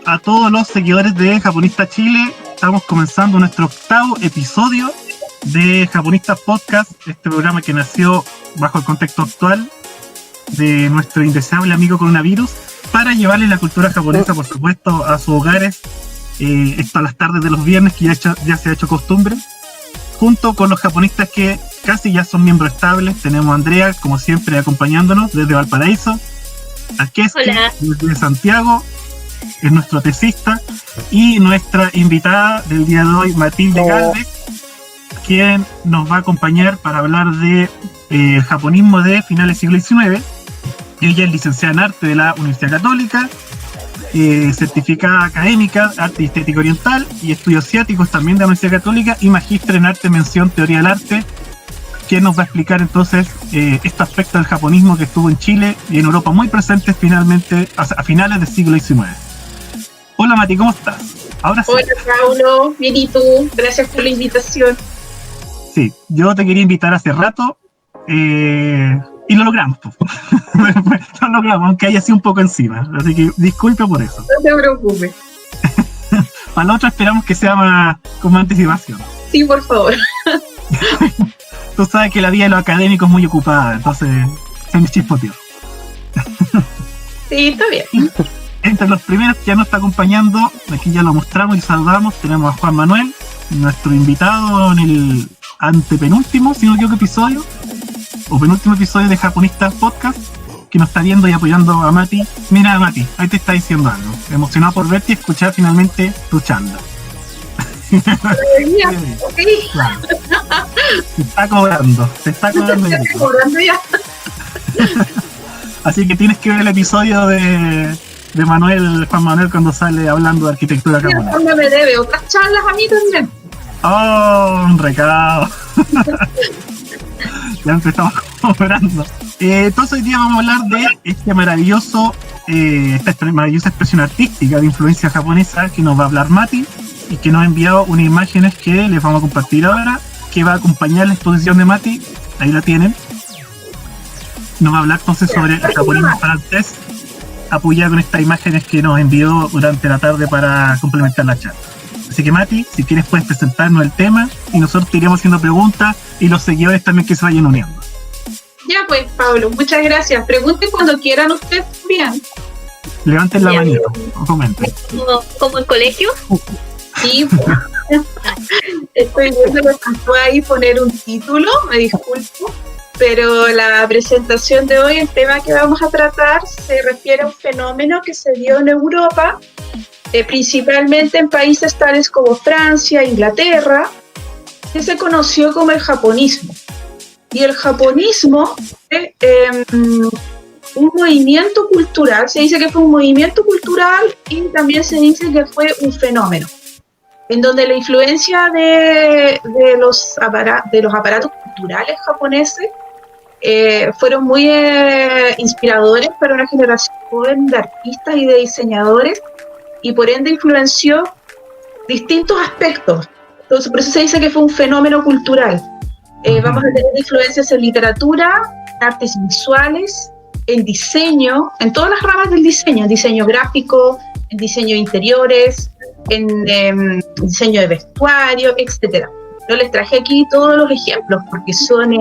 a todos los seguidores de Japonista Chile. Estamos comenzando nuestro 8º episodio de Japonistas Podcast, este programa que nació bajo el contexto actual de nuestro indeseable amigo coronavirus, para llevarle la cultura japonesa, por supuesto, a sus hogares, esto a las tardes de los viernes, que ya se ha hecho costumbre, junto con los japonistas que casi ya son miembros estables. Tenemos a Andrea, como siempre, acompañándonos desde Valparaíso, a Keski desde Santiago, es nuestro tesista, y nuestra invitada del día de hoy, Matilde Galvez, quien nos va a acompañar para hablar de japonismo de finales del siglo XIX. Ella es licenciada en arte de la Universidad Católica, certificada académica, arte y estética oriental y estudios asiáticos también de la Universidad Católica, y magíster en arte, mención teoría del arte, que nos va a explicar entonces este aspecto del japonismo que estuvo en Chile y en Europa muy presente finalmente a finales del siglo XIX. Hola Mati, ¿cómo estás? Ahora sí. Hola Paulo, bien, ¿y tú? Gracias por la invitación. Sí, yo te quería invitar hace rato y lo logramos. Lo logramos, aunque haya sido un poco encima, así que disculpe por eso. No te preocupes. Para la otra esperamos que sea con más anticipación. Sí, por favor. Tú sabes que la vida de los académicos es muy ocupada, entonces se me chispoteó. Sí, está bien. Entre los primeros que ya nos está acompañando, aquí ya lo mostramos y saludamos, tenemos a Juan Manuel, nuestro invitado en el antepenúltimo, si no me equivoco, episodio, o penúltimo episodio de Japonistas Podcast, que nos está viendo y apoyando a Mati. Mira, Mati, ahí te está diciendo algo, emocionado por verte y escuchar finalmente tu charla. Okay. Claro. Se está cobrando ya. Así que tienes que ver el episodio de Juan Manuel cuando sale hablando de arquitectura japonesa. Mira, me debe otras charlas a mí también. Oh, un recado. Ya empezamos cobrando. Entonces hoy día vamos a hablar de esta maravillosa expresión artística de influencia japonesa que nos va a hablar Mati, y que nos ha enviado unas imágenes que les vamos a compartir ahora, que va a acompañar la exposición de Mati. Ahí la tienen. Nos va a hablar entonces sobre el japonismo francés, apoyado con estas imágenes que nos envió durante la tarde para complementar la charla. Así que Mati, si quieres puedes presentarnos el tema y nosotros te iremos haciendo preguntas, y los seguidores también que se vayan uniendo. Ya pues, Pablo, muchas gracias. Pregunten cuando quieran ustedes bien. Levanten la manito o comenten. ¿Como en colegio? Sí, estoy viendo que faltó ahí poner un título, me disculpo, pero la presentación de hoy, el tema que vamos a tratar, se refiere a un fenómeno que se dio en Europa, principalmente en países tales como Francia, Inglaterra, que se conoció como el japonismo. Y el japonismo es un movimiento cultural, se dice que fue un movimiento cultural y también se dice que fue un fenómeno, en donde la influencia de los aparatos culturales japoneses fueron muy inspiradores para una generación joven de artistas y de diseñadores, y por ende influenció distintos aspectos. Entonces, por eso se dice que fue un fenómeno cultural. Vamos a tener influencias en literatura, en artes visuales, en diseño, en todas las ramas del diseño, en diseño gráfico, en diseño de interiores, en diseño de vestuario, etcétera. Yo les traje aquí todos los ejemplos porque son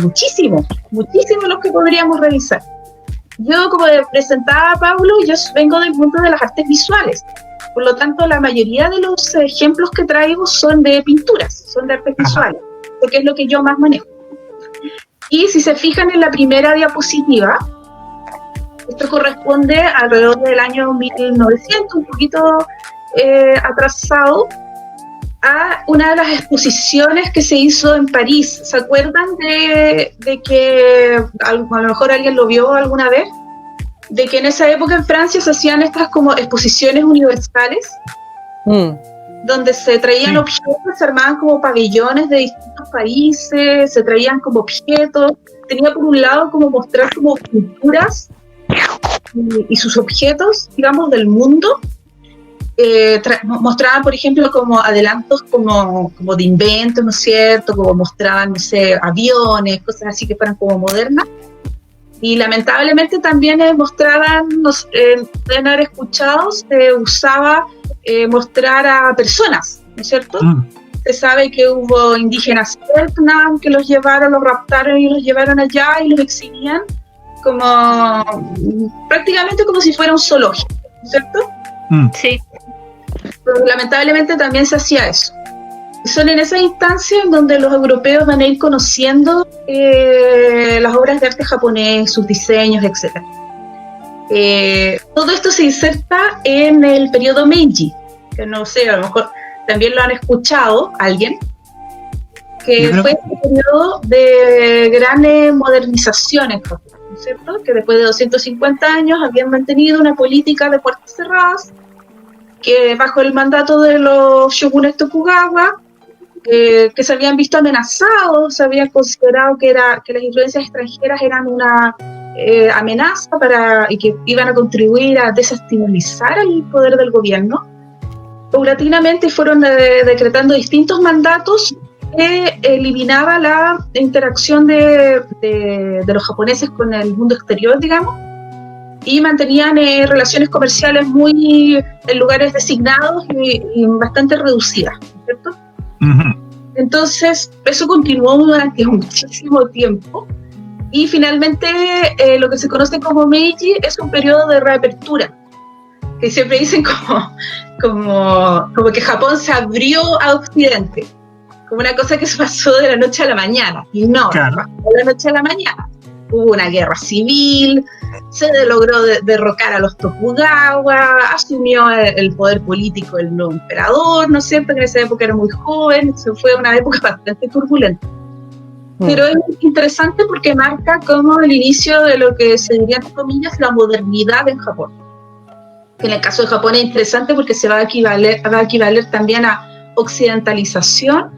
muchísimos los que podríamos revisar. Yo, como presentaba a Paulo, yo vengo del mundo de las artes visuales. Por lo tanto, la mayoría de los ejemplos que traigo son de pinturas, son de artes visuales, porque es lo que yo más manejo. Y si se fijan en la primera diapositiva, esto corresponde alrededor del año 1900, un poquito atrasado, a una de las exposiciones que se hizo en París. ¿Se acuerdan de que a lo mejor alguien lo vio alguna vez? De que en esa época en Francia se hacían estas como exposiciones universales, donde se traían objetos, se armaban como pabellones de distintos países, se traían como objetos. Tenía por un lado como mostrar como pinturas y sus objetos, digamos, del mundo. Mostraban, por ejemplo, como adelantos como de inventos, ¿no es cierto? Como mostraban, no sé, aviones, cosas así que fueran como modernas. Y lamentablemente también mostraban, pueden haber escuchado, se usaba mostrar a personas, ¿no es cierto? Se sabe que hubo indígenas de Vietnam que los llevaron, los raptaron y los llevaron allá y los exhibían prácticamente como si fuera un zoológico, ¿no es cierto? Sí. Pero lamentablemente también se hacía eso. Y son en esas instancias donde los europeos van a ir conociendo las obras de arte japonés, sus diseños, etc. Todo esto se inserta en el periodo Meiji, que no sé, a lo mejor también lo han escuchado alguien, que fue un periodo de grandes modernizaciones, ¿no es cierto? Que después de 250 años habían mantenido una política de puertas cerradas, que bajo el mandato de los shogunes Tokugawa, que se habían visto amenazados, se había considerado que las influencias extranjeras eran una amenaza y que iban a contribuir a desestabilizar el poder del gobierno. Paulatinamente fueron decretando distintos mandatos que eliminaba la interacción de los japoneses con el mundo exterior, digamos, y mantenían relaciones comerciales muy en lugares designados y bastante reducidas, ¿cierto? Entonces, eso continuó durante muchísimo tiempo y finalmente lo que se conoce como Meiji es un periodo de reapertura, que siempre dicen como que Japón se abrió a Occidente, como una cosa que se pasó de la noche a la mañana, y no, claro. de la noche a la mañana. Hubo una guerra civil, se logró derrocar a los Tokugawa, asumió el poder político el nuevo emperador, ¿no es cierto? Que en esa época era muy joven, se fue una época bastante turbulenta. Pero es interesante porque marca como el inicio de lo que se diría, entre comillas, la modernidad en Japón. Que en el caso de Japón es interesante porque se va a equivaler también a occidentalización,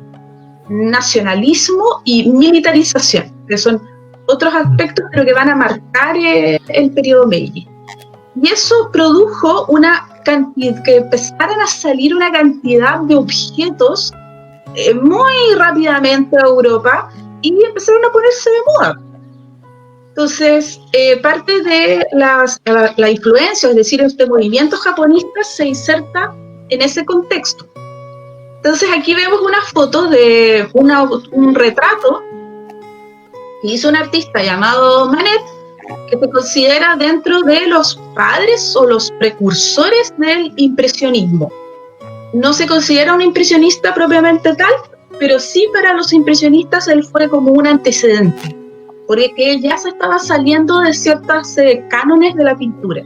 nacionalismo y militarización, que son otros aspectos pero que van a marcar el periodo Meiji. Y eso produjo que empezaran a salir una cantidad de objetos muy rápidamente a Europa y empezaron a ponerse de moda. Entonces, parte de la influencia, es decir, este movimiento japonista se inserta en ese contexto. Entonces, aquí vemos una foto de un retrato que hizo un artista llamado Manet, que se considera dentro de los padres o los precursores del impresionismo. No se considera un impresionista propiamente tal, pero sí para los impresionistas él fue como un antecedente, porque ya se estaba saliendo de ciertos cánones de la pintura.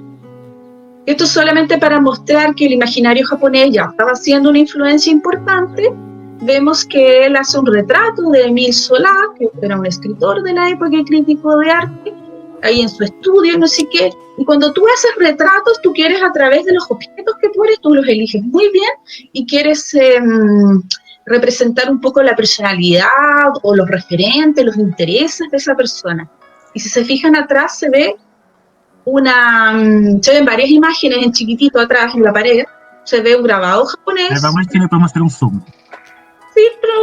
Esto solamente para mostrar que el imaginario japonés ya estaba siendo una influencia importante. Vemos que él hace un retrato de Émile Zola, que era un escritor de la época y crítico de arte, ahí en su estudio, no sé qué. Y cuando tú haces retratos, tú quieres a través de los objetos que pones, tú los eliges muy bien y quieres representar un poco la personalidad o los referentes, los intereses de esa persona. Y si se fijan atrás se ven varias imágenes en chiquitito atrás en la pared, se ve un grabado japonés. Vamos a ver si le podemos hacer un zoom. Sí, pero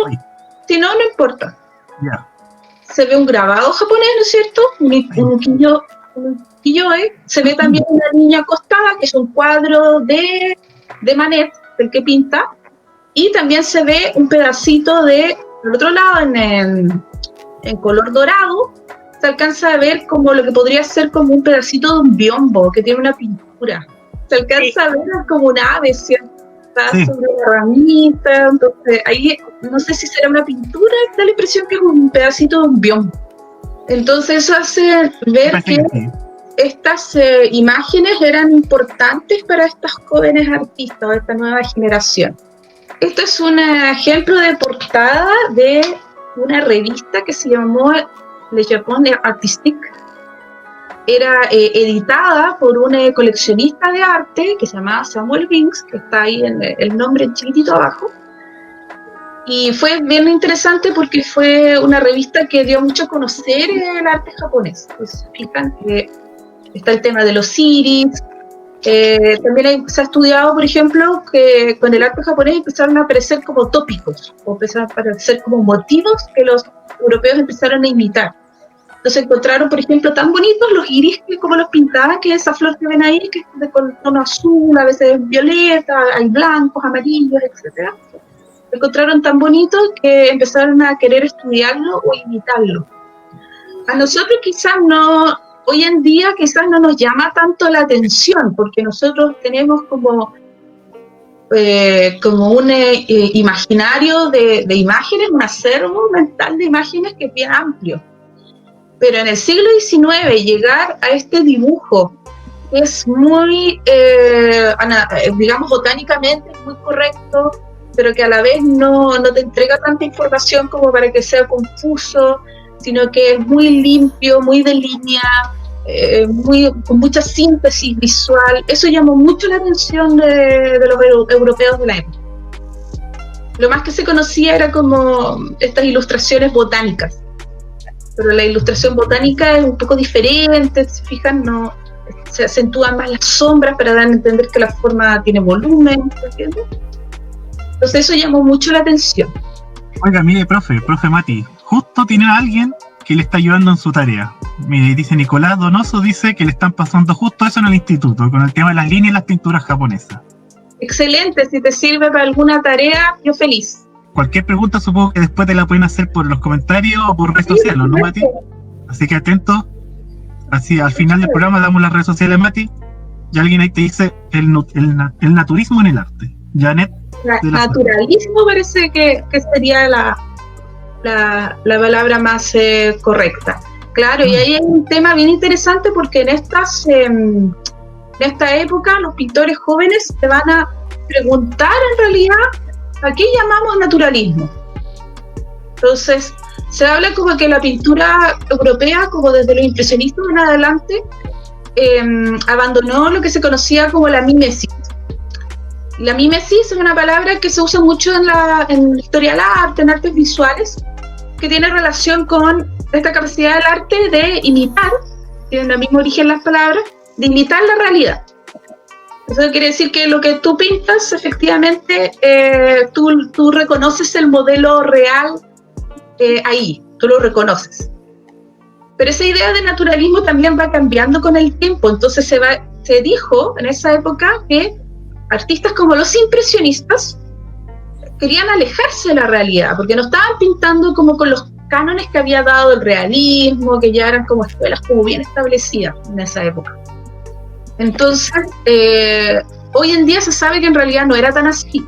si no, no importa. Ya. Se ve un grabado japonés, ¿no es cierto? Un kiyoe. Se ve también una niña acostada, que es un cuadro de Manet, del que pinta. Y también se ve un pedacito por otro lado, en color dorado, se alcanza a ver como lo que podría ser como un pedacito de un biombo, que tiene una pintura. Se alcanza a ver como un ave, ¿cierto? Está sobre la ramita, entonces ahí no sé si será una pintura, da la impresión que es un pedacito de un biombo. Entonces eso hace ver que estas imágenes eran importantes para estas jóvenes artistas, de esta nueva generación. Esto es un ejemplo de portada de una revista que se llamó Le Japon Artistique. Era editada por un coleccionista de arte que se llamaba Samuel Binks, que está ahí en el nombre en chiquitito abajo. Y fue bien interesante porque fue una revista que dio mucho a conocer el arte japonés. Entonces, fijan que está el tema de los iris. También se ha estudiado, por ejemplo, que con el arte japonés empezaron a aparecer como tópicos, o empezaron a aparecer como motivos que los europeos empezaron a imitar. Entonces encontraron, por ejemplo, tan bonitos los iris como los pintaban, que esa flor que ven ahí, que es de tono azul, a veces violeta, hay blancos, amarillos, etcétera. Lo encontraron tan bonito que empezaron a querer estudiarlo o imitarlo. A nosotros quizás no, hoy en día quizás no nos llama tanto la atención, porque nosotros tenemos como un imaginario de imágenes, un acervo mental de imágenes que es bien amplio. Pero en el siglo XIX llegar a este dibujo es muy, digamos, botánicamente muy correcto, pero que a la vez no te entrega tanta información como para que sea confuso, sino que es muy limpio, muy de línea, con mucha síntesis visual. Eso llamó mucho la atención de los europeos de la época. Lo más que se conocía era como estas ilustraciones botánicas, pero la ilustración botánica es un poco diferente, si se fijan, no, se acentúan más las sombras para dar a entender que la forma tiene volumen, ¿entiendes? Entonces eso llamó mucho la atención. Oiga, mire, profe Mati, justo tiene a alguien que le está ayudando en su tarea. Mire, dice Nicolás Donoso, dice que le están pasando justo eso en el instituto, con el tema de las líneas y las pinturas japonesas. Excelente, si te sirve para alguna tarea, yo feliz. Cualquier pregunta supongo que después te la pueden hacer por los comentarios o por redes sociales, ¿no, Mati? Así que atento. Así al final del programa damos las redes sociales de Mati y alguien ahí te dice el naturismo en el arte. Janet. Naturalismo parece que sería la palabra más correcta. Claro, y ahí hay un tema bien interesante porque en esta época los pintores jóvenes se van a preguntar en realidad a qué llamamos naturalismo. Entonces, se habla como que la pintura europea, como desde los impresionistas en adelante, abandonó lo que se conocía como la mimesis. La mimesis es una palabra que se usa mucho en la historia del arte, en artes visuales, que tiene relación con esta capacidad del arte de imitar, tienen el mismo origen las palabras, de imitar la realidad. Eso quiere decir que lo que tú pintas, efectivamente, tú reconoces el modelo real ahí, tú lo reconoces. Pero esa idea de naturalismo también va cambiando con el tiempo, entonces se dijo en esa época que artistas como los impresionistas querían alejarse de la realidad, porque no estaban pintando como con los cánones que había dado el realismo, que ya eran como escuelas como bien establecidas en esa época. Entonces, hoy en día se sabe que en realidad no era tan así.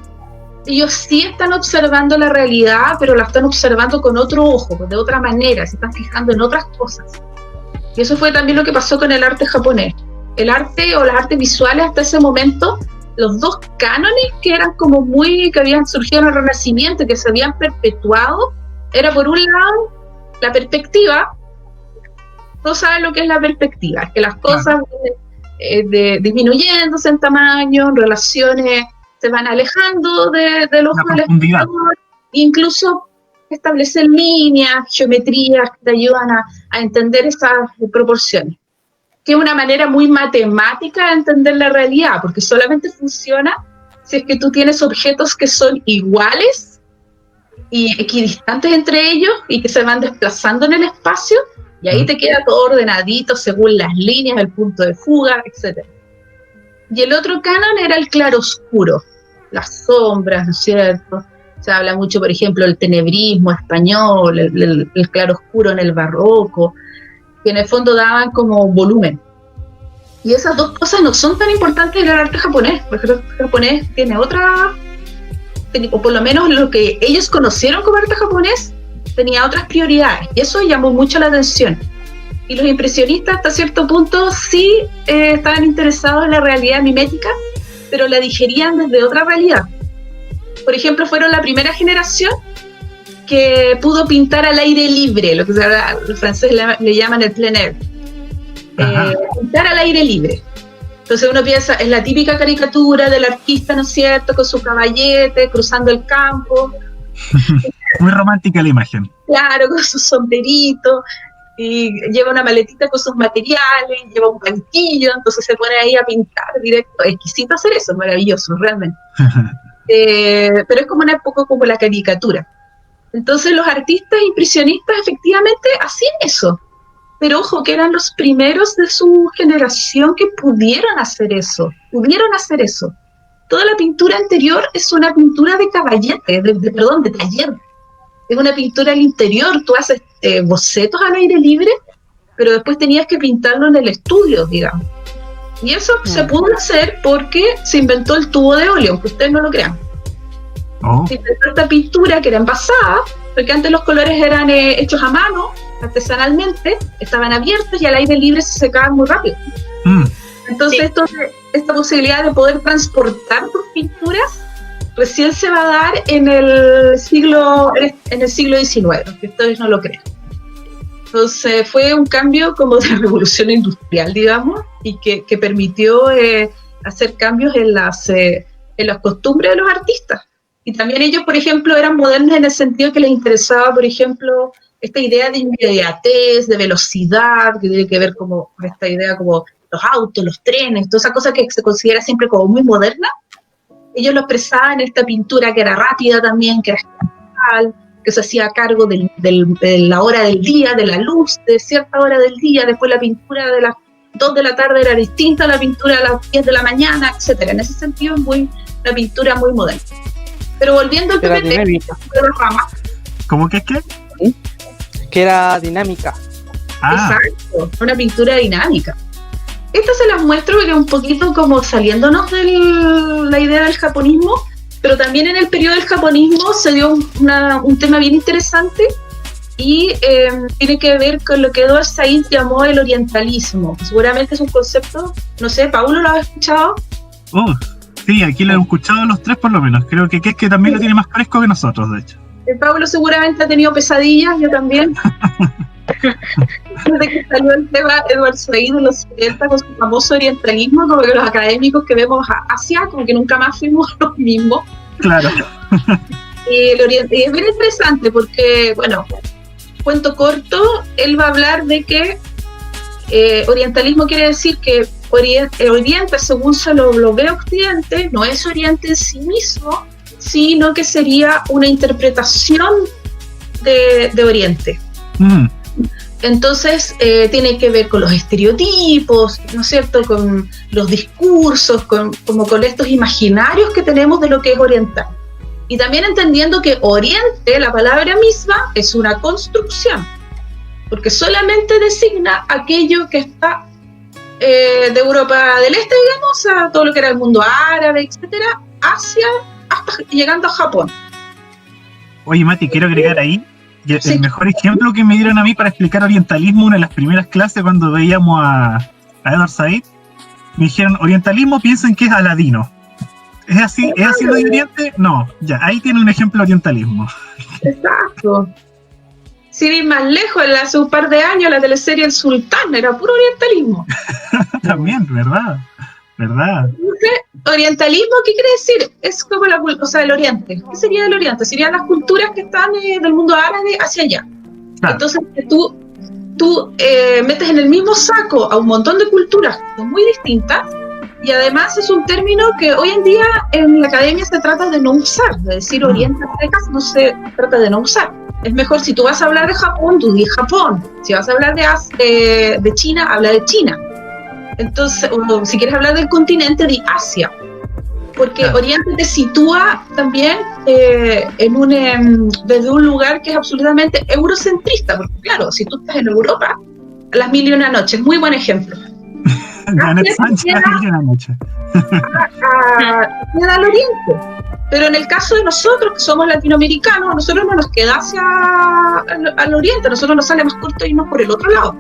Ellos sí están observando la realidad, pero la están observando con otro ojo, de otra manera, se están fijando en otras cosas. Y eso fue también lo que pasó con el arte japonés. El arte o las artes visuales hasta ese momento, los dos cánones que eran como que habían surgido en el Renacimiento, que se habían perpetuado, era por un lado la perspectiva. Todos saben lo que es la perspectiva, que las cosas disminuyéndose en tamaño, en relaciones se van alejando del ojo del espectador, incluso establecer líneas, geometrías que te ayudan a entender esas proporciones, que es una manera muy matemática de entender la realidad, porque solamente funciona si es que tú tienes objetos que son iguales y equidistantes entre ellos y que se van desplazando en el espacio, y ahí te queda todo ordenadito según las líneas, el punto de fuga, etc. Y el otro canon era el claroscuro, las sombras, ¿no es cierto? Se habla mucho, por ejemplo, del tenebrismo español, el claroscuro en el barroco, que en el fondo daban como volumen. Y esas dos cosas no son tan importantes en el arte japonés, porque el arte japonés tiene otra, o por lo menos lo que ellos conocieron como arte japonés, tenía otras prioridades, y eso llamó mucho la atención. Y los impresionistas hasta cierto punto sí estaban interesados en la realidad mimética, pero la digerían desde otra realidad. Por ejemplo, fueron la primera generación que pudo pintar al aire libre, lo que los franceses le llaman el plein air. Pintar al aire libre. Entonces uno piensa, es la típica caricatura del artista, ¿no es cierto?, con su caballete, cruzando el campo. Muy romántica la imagen. Claro, con su sombrerito, y lleva una maletita con sus materiales, lleva un banquillo, entonces se pone ahí a pintar directo. Exquisito hacer eso, maravilloso, realmente. Pero es como un poco como la caricatura. Entonces los artistas impresionistas efectivamente hacían eso. pero ojo, que eran los primeros de su generación que pudieron hacer eso. Toda la pintura anterior es una pintura de caballete, de taller. Es una pintura al interior, tú haces bocetos al aire libre, pero después tenías que pintarlo en el estudio, digamos. Y eso se pudo hacer porque se inventó el tubo de óleo, aunque ustedes no lo crean. Se inventó esta pintura que era envasada, porque antes los colores eran hechos a mano, artesanalmente, estaban abiertos y al aire libre se secaban muy rápido. Entonces esta posibilidad de poder transportar tus pinturas recién se va a dar en el siglo XIX, que ustedes no lo crean. Entonces fue un cambio como de la revolución industrial, digamos, y que permitió hacer cambios en las costumbres de los artistas. Y también ellos, por ejemplo, eran modernos en el sentido que les interesaba, por ejemplo, esta idea de inmediatez, de velocidad, que tiene que ver como con esta idea como los autos, los trenes, toda esa cosa que se considera siempre como muy moderna. Ellos lo expresaban en esta pintura que era rápida también, que era espacial, que se hacía cargo de la hora del día, de la luz, de cierta hora del día. Después la pintura de las 2 de la tarde era distinta a la pintura de las 10 de la mañana, etc. En ese sentido es la pintura muy moderna. Pero volviendo al PPT, de las ramas. ¿Cómo que es que? ¿Sí? Que era dinámica. Exacto, una pintura dinámica. Esta se las muestro porque es un poquito como saliéndonos de la idea del japonismo, pero también en el periodo del japonismo se dio un tema bien interesante y tiene que ver con lo que Edward Said llamó el orientalismo. Seguramente es un concepto, no sé, ¿Paulo lo ha escuchado? Sí, aquí lo hemos escuchado los tres por lo menos. Creo que es que también lo tiene más fresco que nosotros, de hecho. Pablo seguramente ha tenido pesadillas, yo también. Desde que salió el tema Edward Said en los 70 con su famoso orientalismo, como que los académicos que vemos a Asia, como que nunca más fuimos los mismos. Claro. Y es bien interesante porque, bueno, cuento corto, él va a hablar de que orientalismo quiere decir que Oriente, según se lo ve Occidente, no es Oriente en sí mismo, sino que sería una interpretación de Oriente. Entonces tiene que ver con los estereotipos, ¿no es cierto?, con los discursos, como con estos imaginarios que tenemos de lo que es oriental. Y también entendiendo que Oriente, la palabra misma, es una construcción, porque solamente designa aquello que está de Europa del Este, digamos, a todo lo que era el mundo árabe, etcétera, Asia, hasta llegando a Japón. Oye, Mati, quiero agregar ahí el mejor ejemplo que me dieron a mí para explicar orientalismo, una de las primeras clases cuando veíamos a Edward Said, me dijeron, orientalismo, piensen que es Aladino. ¿Es así lo de Oriente? No, ya, ahí tiene un ejemplo de orientalismo. Exacto. Sin ir más lejos, hace un par de años la teleserie El Sultán era puro orientalismo. También, ¿verdad? Entonces, orientalismo, ¿qué quiere decir? Es como el Oriente. ¿Qué sería el Oriente? Serían las culturas que están del mundo árabe hacia allá. Claro. Entonces, tú metes en el mismo saco a un montón de culturas muy distintas, y además es un término que hoy en día en la academia se trata de no usar, de decir Oriente no se trata de no usar. Es mejor, si tú vas a hablar de Japón, tú di Japón. Si vas a hablar de China, habla de China. Entonces, si quieres hablar del continente, di Asia. Porque Oriente te sitúa también desde un lugar que es absolutamente eurocentrista. Porque claro, si tú estás en Europa, Las Mil y Una Noches, muy buen ejemplo. Janet Sánchez, Las Mil y Una Noches. Queda al oriente. Pero en el caso de nosotros, que somos latinoamericanos, a nosotros no nos queda al oriente, a nosotros nos sale más corto irnos por el otro lado.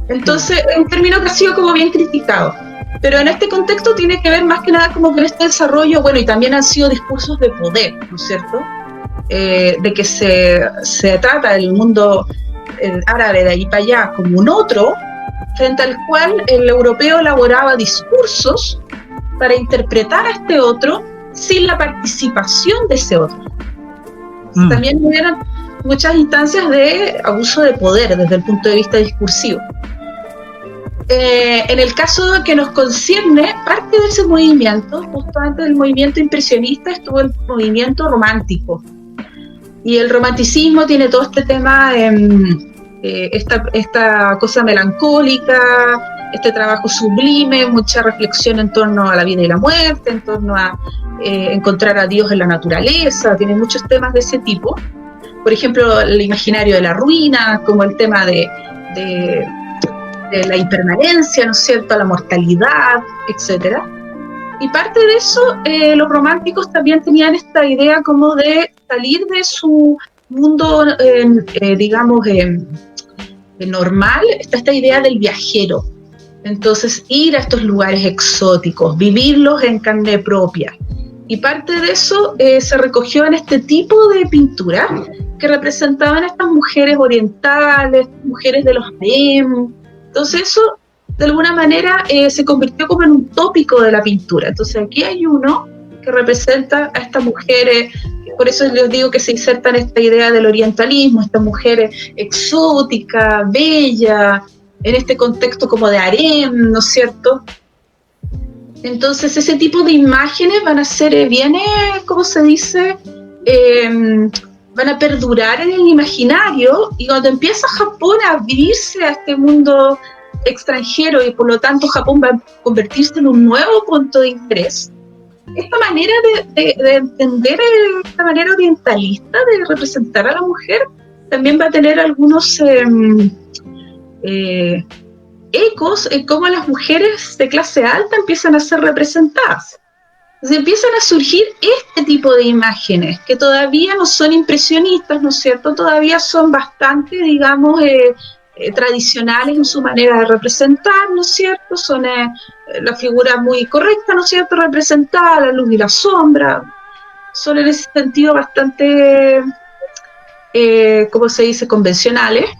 Entonces, es un término que ha sido como bien criticado. Pero en este contexto tiene que ver más que nada como con este desarrollo, bueno, y también han sido discursos de poder, ¿no es cierto? De que se trata el mundo árabe de ahí para allá como un otro, frente al cual el europeo elaboraba discursos para interpretar a este otro sin la participación de ese otro. También hubieron muchas instancias de abuso de poder desde el punto de vista discursivo. En el caso que nos concierne, parte de ese movimiento, justamente del movimiento impresionista, estuvo el movimiento romántico. Y el romanticismo tiene todo este tema esta cosa melancólica, este trabajo sublime, mucha reflexión en torno a la vida y la muerte, en torno a encontrar a Dios en la naturaleza, tiene muchos temas de ese tipo. Por ejemplo, el imaginario de la ruina, como el tema de la impermanencia, ¿no es cierto?, la mortalidad, etcétera. Y parte de eso, los románticos también tenían esta idea como de salir de su mundo, digamos, normal. Está esta idea del viajero. Entonces, ir a estos lugares exóticos, vivirlos en carne propia. Y parte de eso se recogió en este tipo de pintura que representaban a estas mujeres orientales, mujeres de los harem. Entonces eso, de alguna manera, se convirtió como en un tópico de la pintura. Entonces aquí hay uno que representa a estas mujeres, por eso les digo que se inserta en esta idea del orientalismo, estas mujeres exóticas, bellas, en este contexto como de harem, ¿no es cierto? Entonces ese tipo de imágenes van a ser bien, ¿cómo se dice? Van a perdurar en el imaginario, y cuando empieza Japón a vivirse a este mundo extranjero y por lo tanto Japón va a convertirse en un nuevo punto de interés, esta manera de entender, esta manera orientalista de representar a la mujer también va a tener algunos ecos en cómo las mujeres de clase alta empiezan a ser representadas. Entonces empiezan a surgir este tipo de imágenes que todavía no son impresionistas, ¿no es cierto? Todavía son bastante, digamos, tradicionales en su manera de representar, ¿no es cierto? Son la figura muy correcta, ¿no es cierto?, representada, la luz y la sombra. Son en ese sentido bastante, ¿cómo se dice?, convencionales.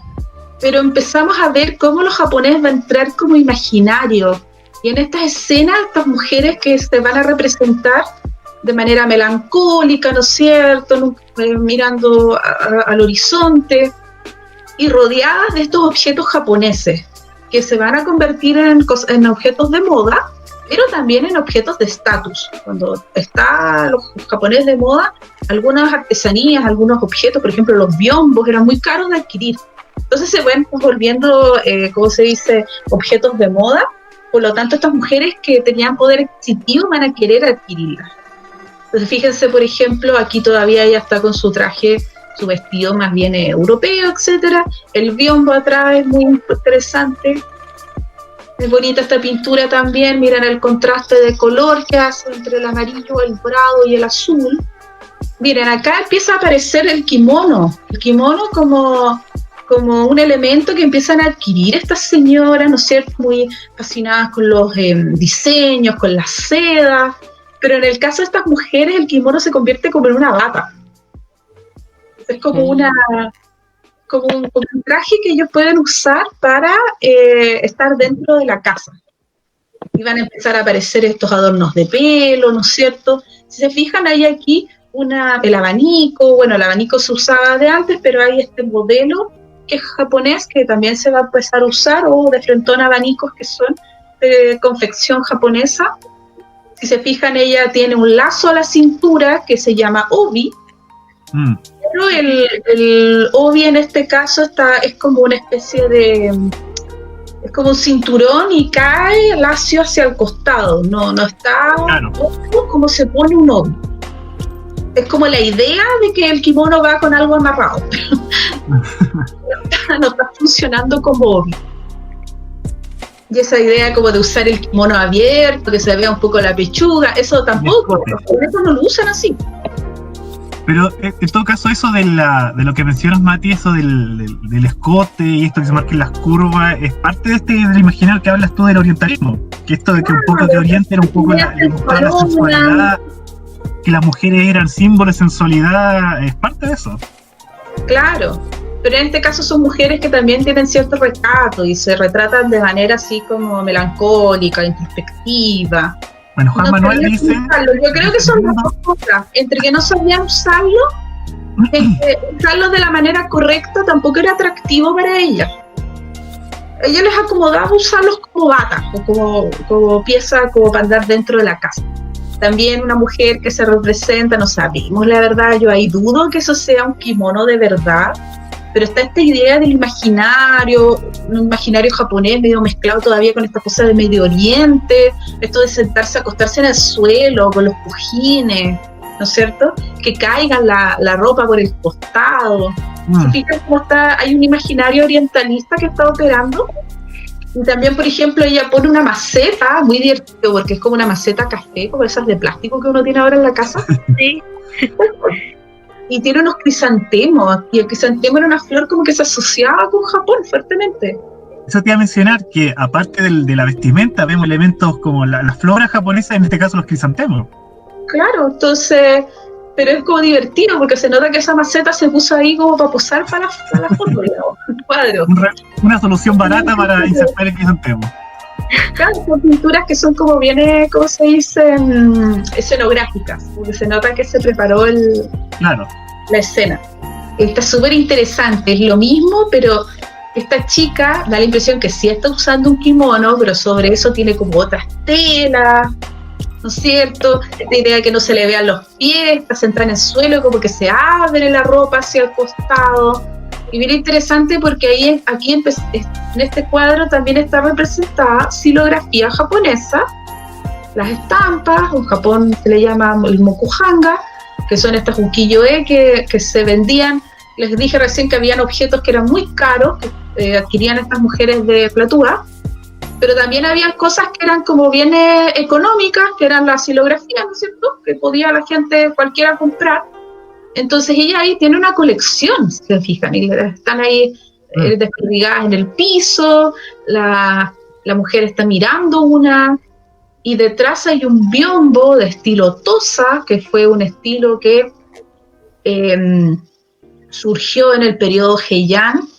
Pero empezamos a ver cómo los japoneses van a entrar como imaginario. Y en estas escenas, estas mujeres que se van a representar de manera melancólica, ¿no es cierto?, mirando al horizonte y rodeadas de estos objetos japoneses que se van a convertir en objetos de moda, pero también en objetos de estatus. Cuando están los japoneses de moda, algunas artesanías, algunos objetos, por ejemplo los biombos, eran muy caros de adquirir. Entonces se van volviendo, ¿cómo se dice?, objetos de moda. Por lo tanto, estas mujeres que tenían poder adquisitivo van a querer adquirirlas. Entonces fíjense, por ejemplo, aquí todavía ella está con su traje, su vestido más bien europeo, etcétera. El biombo atrás es muy interesante. Es bonita esta pintura también. Miren el contraste de color que hace entre el amarillo, el dorado y el azul. Miren, acá empieza a aparecer el kimono. El kimono como un elemento que empiezan a adquirir estas señoras, ¿no es cierto?, muy fascinadas con los diseños, con las sedas, pero en el caso de estas mujeres el kimono se convierte como en una bata. Es como un traje que ellos pueden usar para estar dentro de la casa. Y van a empezar a aparecer estos adornos de pelo, ¿no es cierto? Si se fijan, hay aquí el abanico. Bueno, el abanico se usaba de antes, pero hay este modelo que es japonés, que también se va a empezar a usar, o de frentón abanicos que son de confección japonesa. Si se fijan, ella tiene un lazo a la cintura que se llama obi, pero el obi en este caso es como una especie de, es como un cinturón y cae lacio hacia el costado, no está claro como se pone un obi. Es como la idea de que el kimono va con algo amarrado, pero no está funcionando como obi. Y esa idea como de usar el kimono abierto, que se vea un poco la pechuga, eso tampoco, los japoneses no lo usan así. Pero en todo caso, eso de lo que mencionas, Mati, eso del escote y esto que se marquen las curvas, es parte de del imaginario que hablas tú del orientalismo. Que esto de que un poco de oriente era un poco la sensualidad, que las mujeres eran símbolos de sensualidad, es parte de eso. Claro, pero en este caso son mujeres que también tienen cierto retrato y se retratan de manera así como melancólica, introspectiva. Bueno, Juan Manuel dice... Yo creo que son las dos cosas, entre que no sabían usarlo, usarlo de la manera correcta tampoco era atractivo para ellas. Ella les acomodaba usarlos como bata, o como pieza, como para andar dentro de la casa. También una mujer que se representa, no sabemos la verdad, yo ahí dudo que eso sea un kimono de verdad, pero está esta idea del imaginario, un imaginario japonés medio mezclado todavía con esta cosa de Medio Oriente, esto de sentarse, acostarse en el suelo con los cojines, ¿no es cierto? Que caiga la ropa por el costado. ¿Se fijan cómo hay un imaginario orientalista que está operando? Y también, por ejemplo, ella pone una maceta, muy divertido, porque es como una maceta café, como esas de plástico que uno tiene ahora en la casa. Sí. Y tiene unos crisantemos, y el crisantemo era una flor como que se asociaba con Japón fuertemente. Eso te iba a mencionar, que aparte de la vestimenta, vemos elementos como la flora japonesa, en este caso los crisantemos. Claro, entonces, pero es como divertido, porque se nota que esa maceta se puso ahí como para posar para la foto, digamos, el cuadro. Una solución barata para insertar el crisantemo. Claro, son pinturas que son como bien, ¿cómo se dice? Escenográficas, porque se nota que se preparó la escena. Está súper interesante, es lo mismo, pero esta chica da la impresión que sí está usando un kimono, pero sobre eso tiene como otras telas, ¿no es cierto? Esta idea de que no se le vean los pies, está sentada en el suelo, como que se abre la ropa hacia el costado. Y bien interesante porque aquí en este cuadro también está representada xilografía japonesa, las estampas, en Japón se le llama el mokuhanga, que son estas ukiyo-e que se vendían. Les dije recién que habían objetos que eran muy caros, que adquirían estas mujeres de Platúa, pero también había cosas que eran como bien económicas, que eran las xilografías, ¿no es cierto?, que podía la gente cualquiera comprar. Entonces ella ahí tiene una colección, si se fijan, y están ahí desperdigadas en el piso, la mujer está mirando una, y detrás hay un biombo de estilo Tosa, que fue un estilo que surgió en el periodo Heian,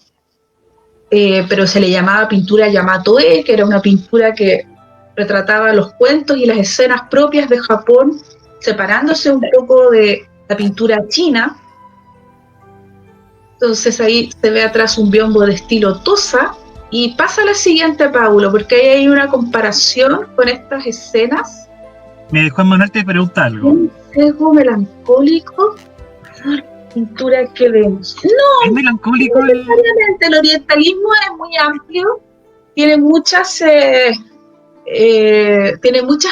pero se le llamaba pintura Yamato-e, que era una pintura que retrataba los cuentos y las escenas propias de Japón, separándose un poco de la pintura china. Entonces ahí se ve atrás un biombo de estilo Tosa, y pasa la siguiente, Paulo, porque ahí hay una comparación con estas escenas. Juan Manuel te pregunta algo. Un sesgo melancólico, pintura que vemos. No, ¿es melancólico? No necesariamente, el orientalismo es muy amplio, tiene muchas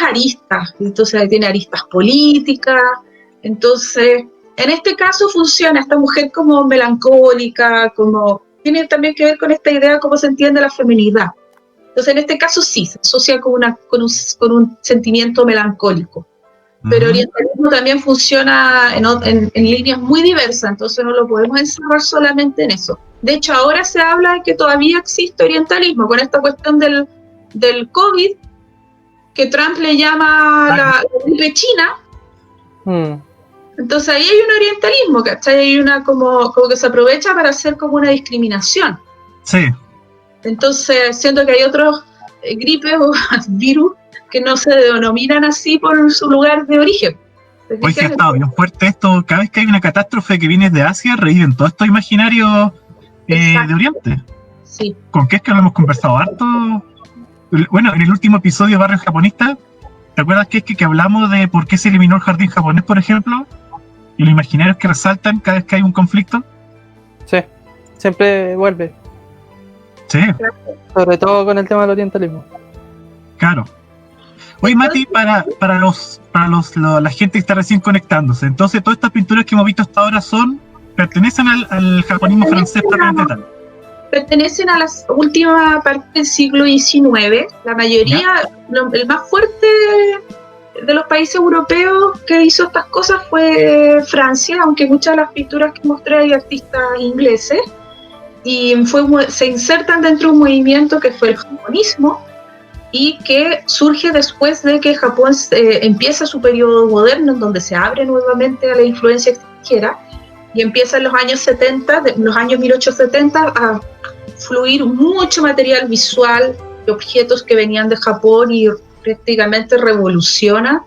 aristas, entonces tiene aristas políticas. Entonces, en este caso funciona esta mujer como melancólica, como tiene también que ver con esta idea de cómo se entiende la feminidad. Entonces, en este caso sí, se asocia con un sentimiento melancólico. Pero orientalismo también funciona en líneas muy diversas, entonces no lo podemos encerrar solamente en eso. De hecho, ahora se habla de que todavía existe orientalismo, con esta cuestión del COVID, que Trump le llama la gripe china. Entonces ahí hay un orientalismo, ¿cachai? Hay una como que se aprovecha para hacer como una discriminación. Sí. Entonces, siento que hay otros gripes o virus que no se denominan así por su lugar de origen. Hoy sí ha estado bien fuerte esto. Cada vez que hay una catástrofe que viene de Asia, reviven todos estos imaginarios de Oriente. Sí. ¿Con qué es que lo hemos conversado harto? Bueno, en el último episodio de Barrio Japonista, ¿te acuerdas que hablamos de por qué se eliminó el jardín japonés, por ejemplo? Y los imaginarios que resaltan cada vez que hay un conflicto. Sí, siempre vuelve. Sí. Sobre todo con el tema del orientalismo. Claro. Oye, Mati, para la gente que está recién conectándose, entonces todas estas pinturas que hemos visto hasta ahora pertenecen al japonismo francés propiamente tal. Pertenecen a la última parte del siglo XIX. La mayoría, el más fuerte de los países europeos que hizo estas cosas fue Francia, aunque muchas de las pinturas que mostré hay artistas ingleses, y se insertan dentro de un movimiento que fue el japonismo, y que surge después de que Japón empieza su periodo moderno, en donde se abre nuevamente a la influencia extranjera, y empieza en los años 70, los años 1870, a fluir mucho material visual de objetos que venían de Japón, y prácticamente revoluciona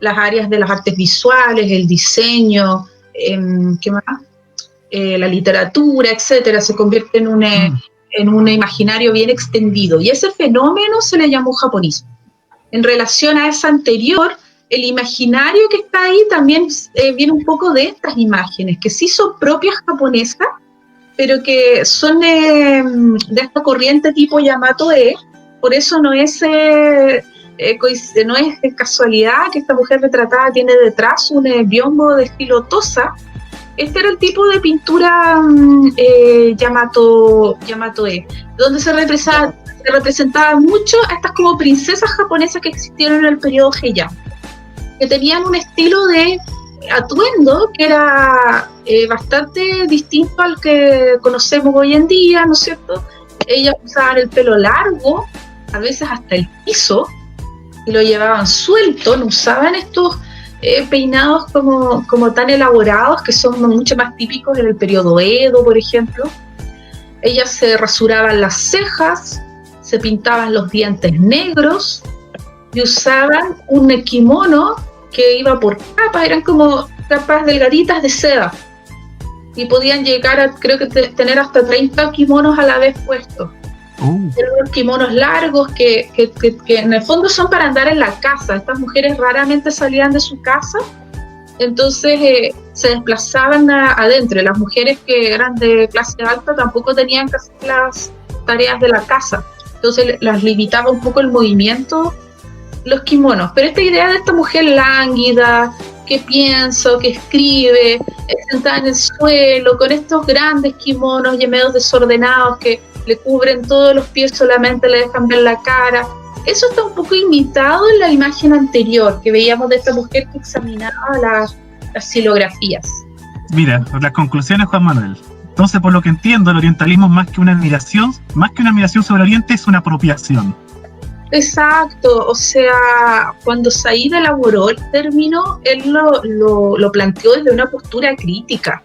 las áreas de las artes visuales, el diseño, ¿qué más? La literatura, etcétera. Se convierte en un imaginario bien extendido, y ese fenómeno se le llamó japonismo. En relación a esa anterior, el imaginario que está ahí también viene un poco de estas imágenes, que sí son propias japonesas, pero que son de esta corriente tipo Yamato-e, por eso no es casualidad que esta mujer retratada tiene detrás un biombo de estilo Tosa. Este era el tipo de pintura Yamato-e, donde se representaba mucho a estas como princesas japonesas que existieron en el periodo Heian, que tenían un estilo de atuendo que era bastante distinto al que conocemos hoy en día, ¿no es cierto? Ellas usaban el pelo largo, a veces hasta el piso, y lo llevaban suelto, no usaban estos peinados como tan elaborados que son mucho más típicos en el periodo Edo, por ejemplo. Ellas se rasuraban las cejas, se pintaban los dientes negros y usaban un kimono que iba por capas, eran como capas delgaditas de seda y podían llegar a, creo que tener hasta 30 kimonos a la vez puestos. Eran kimonos largos que en el fondo son para andar en la casa. Estas mujeres raramente salían de su casa, entonces se desplazaban adentro. Las mujeres que eran de clase alta tampoco tenían que hacer las tareas de la casa, entonces las limitaba un poco el movimiento los kimonos. Pero esta idea de esta mujer lánguida, que piensa, que escribe, sentada en el suelo, con estos grandes kimonos y medios desordenados que le cubren todos los pies, solamente le dejan ver la cara. Eso está un poco imitado en la imagen anterior que veíamos de esta mujer que examinaba las xilografías. Mira, las conclusiones, Juan Manuel. Entonces, por lo que entiendo, el orientalismo más que una admiración sobre Oriente, es una apropiación. Exacto, o sea, cuando Said elaboró el término, él lo planteó desde una postura crítica.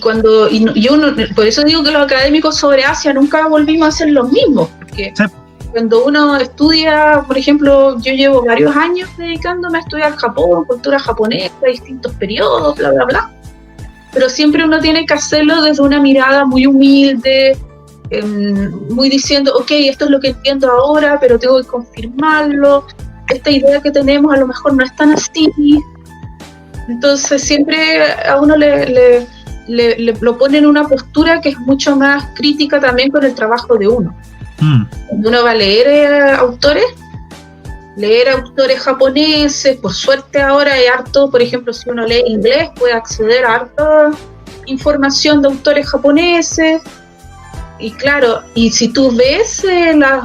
Por eso digo que los académicos sobre Asia nunca volvimos a hacer lo mismo, porque sí. Cuando uno estudia, por ejemplo, yo llevo varios años dedicándome a estudiar Japón, cultura japonesa, distintos periodos, bla, bla, bla, pero siempre uno tiene que hacerlo desde una mirada muy humilde, muy diciendo, ok, esto es lo que entiendo ahora, pero tengo que confirmarlo, esta idea que tenemos a lo mejor no es tan así. Entonces siempre a uno le lo pone en una postura que es mucho más crítica también con el trabajo de uno. Cuando uno va a leer autores japoneses, por suerte ahora hay harto, por ejemplo, si uno lee inglés puede acceder a harta información de autores japoneses. Y claro, y si tú ves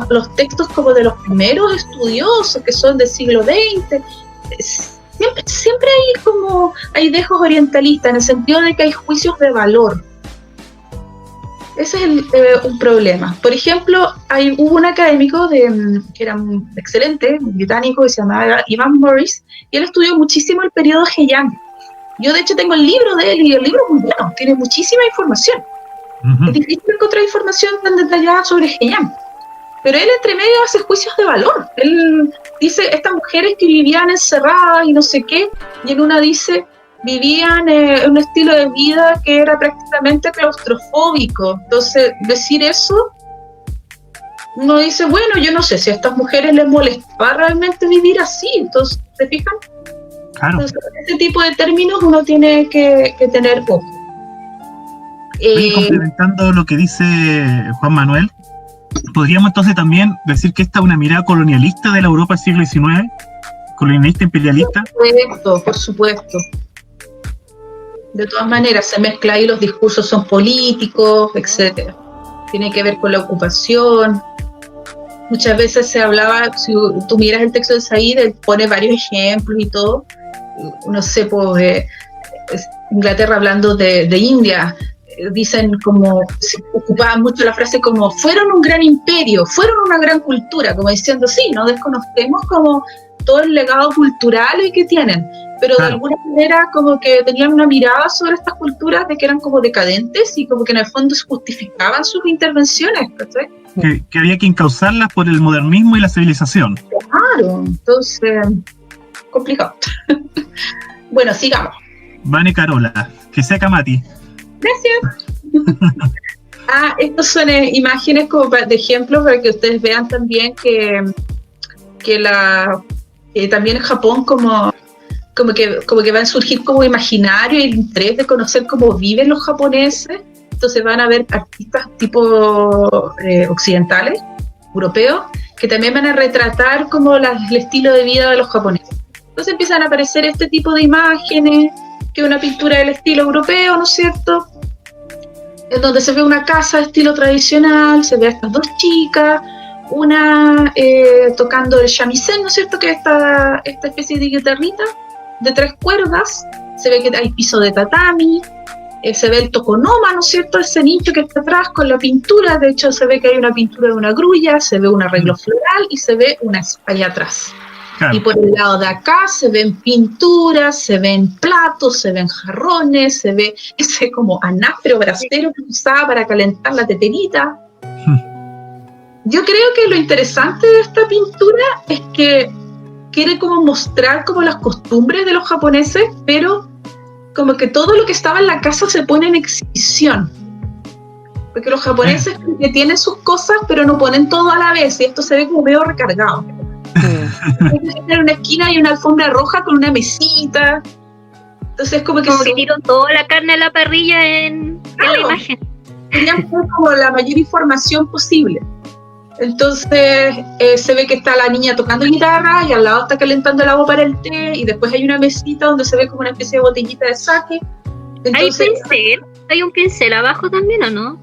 los textos como de los primeros estudiosos que son del siglo XX, siempre hay dejos orientalistas, en el sentido de que hay juicios de valor. Ese es un problema. Por ejemplo, hubo un académico que era excelente, un británico, que se llamaba Ivan Morris, y él estudió muchísimo el periodo Heian. Yo de hecho tengo el libro de él, y el libro es muy bueno, tiene muchísima información. Es difícil encontrar información tan detallada sobre Heian, pero él entre medio hace juicios de valor. Él dice, estas mujeres que vivían encerradas y no sé qué, y en una dice, vivían un estilo de vida que era prácticamente claustrofóbico. Entonces, decir eso, uno dice, bueno, yo no sé si a estas mujeres les molestaba realmente vivir así. Entonces, ¿se fijan? Claro. Entonces, ese tipo de términos uno tiene que tener ojo. Complementando lo que dice Juan Manuel, podríamos entonces también decir que esta es una mirada colonialista de la Europa del siglo XIX, colonialista, imperialista. Por supuesto. De todas maneras, se mezcla ahí, los discursos son políticos, etcétera. Tiene que ver con la ocupación. Muchas veces se hablaba, si tú miras el texto de Said, él pone varios ejemplos y todo. No sé, pues, Inglaterra hablando de India, dicen como, se ocupaba mucho la frase como, fueron un gran imperio, fueron una gran cultura, como diciendo, sí, no desconocemos como todo el legado cultural que tienen, pero de alguna manera como que tenían una mirada sobre estas culturas de que eran como decadentes y como que en el fondo se justificaban sus intervenciones, ¿cachai? Que había que encauzarlas por el modernismo y la civilización. Claro, entonces, complicado. Bueno, sigamos. Vane Carola, que sea Kamati. Gracias. Estos son imágenes como de ejemplos para que ustedes vean también que también en Japón como como que van a surgir como imaginario y el interés de conocer cómo viven los japoneses. Entonces van a ver artistas tipo occidentales, europeos, que también van a retratar como el estilo de vida de los japoneses. Entonces empiezan a aparecer este tipo de imágenes, que es una pintura del estilo europeo, ¿no es cierto?, en donde se ve una casa de estilo tradicional, se ve a estas dos chicas, una tocando el shamisen, ¿no es cierto?, que es esta especie de guitarrita de 3 cuerdas, se ve que hay piso de tatami, se ve el tokonoma, ¿no es cierto?, ese nicho que está atrás con la pintura. De hecho se ve que hay una pintura de una grulla, se ve un arreglo floral y se ve una allá atrás. Claro. Y por el lado de acá se ven pinturas, se ven platos, se ven jarrones, se ve ese como anafre o brasero que usaba para calentar la teterita. Yo creo que lo interesante de esta pintura es que quiere como mostrar como las costumbres de los japoneses, pero como que todo lo que estaba en la casa se pone en exhibición. Porque los japoneses que tienen sus cosas, pero no ponen todo a la vez, y esto se ve como medio recargado. En una esquina hay una alfombra roja con una mesita. Entonces como que se tiró toda la carne a la parrilla en la imagen. Querían poner como la mayor información posible. Entonces se ve que está la niña tocando guitarra y al lado está calentando el agua para el té, y después hay una mesita donde se ve como una especie de botellita de sake. Entonces, ¿Hay un pincel abajo también o no?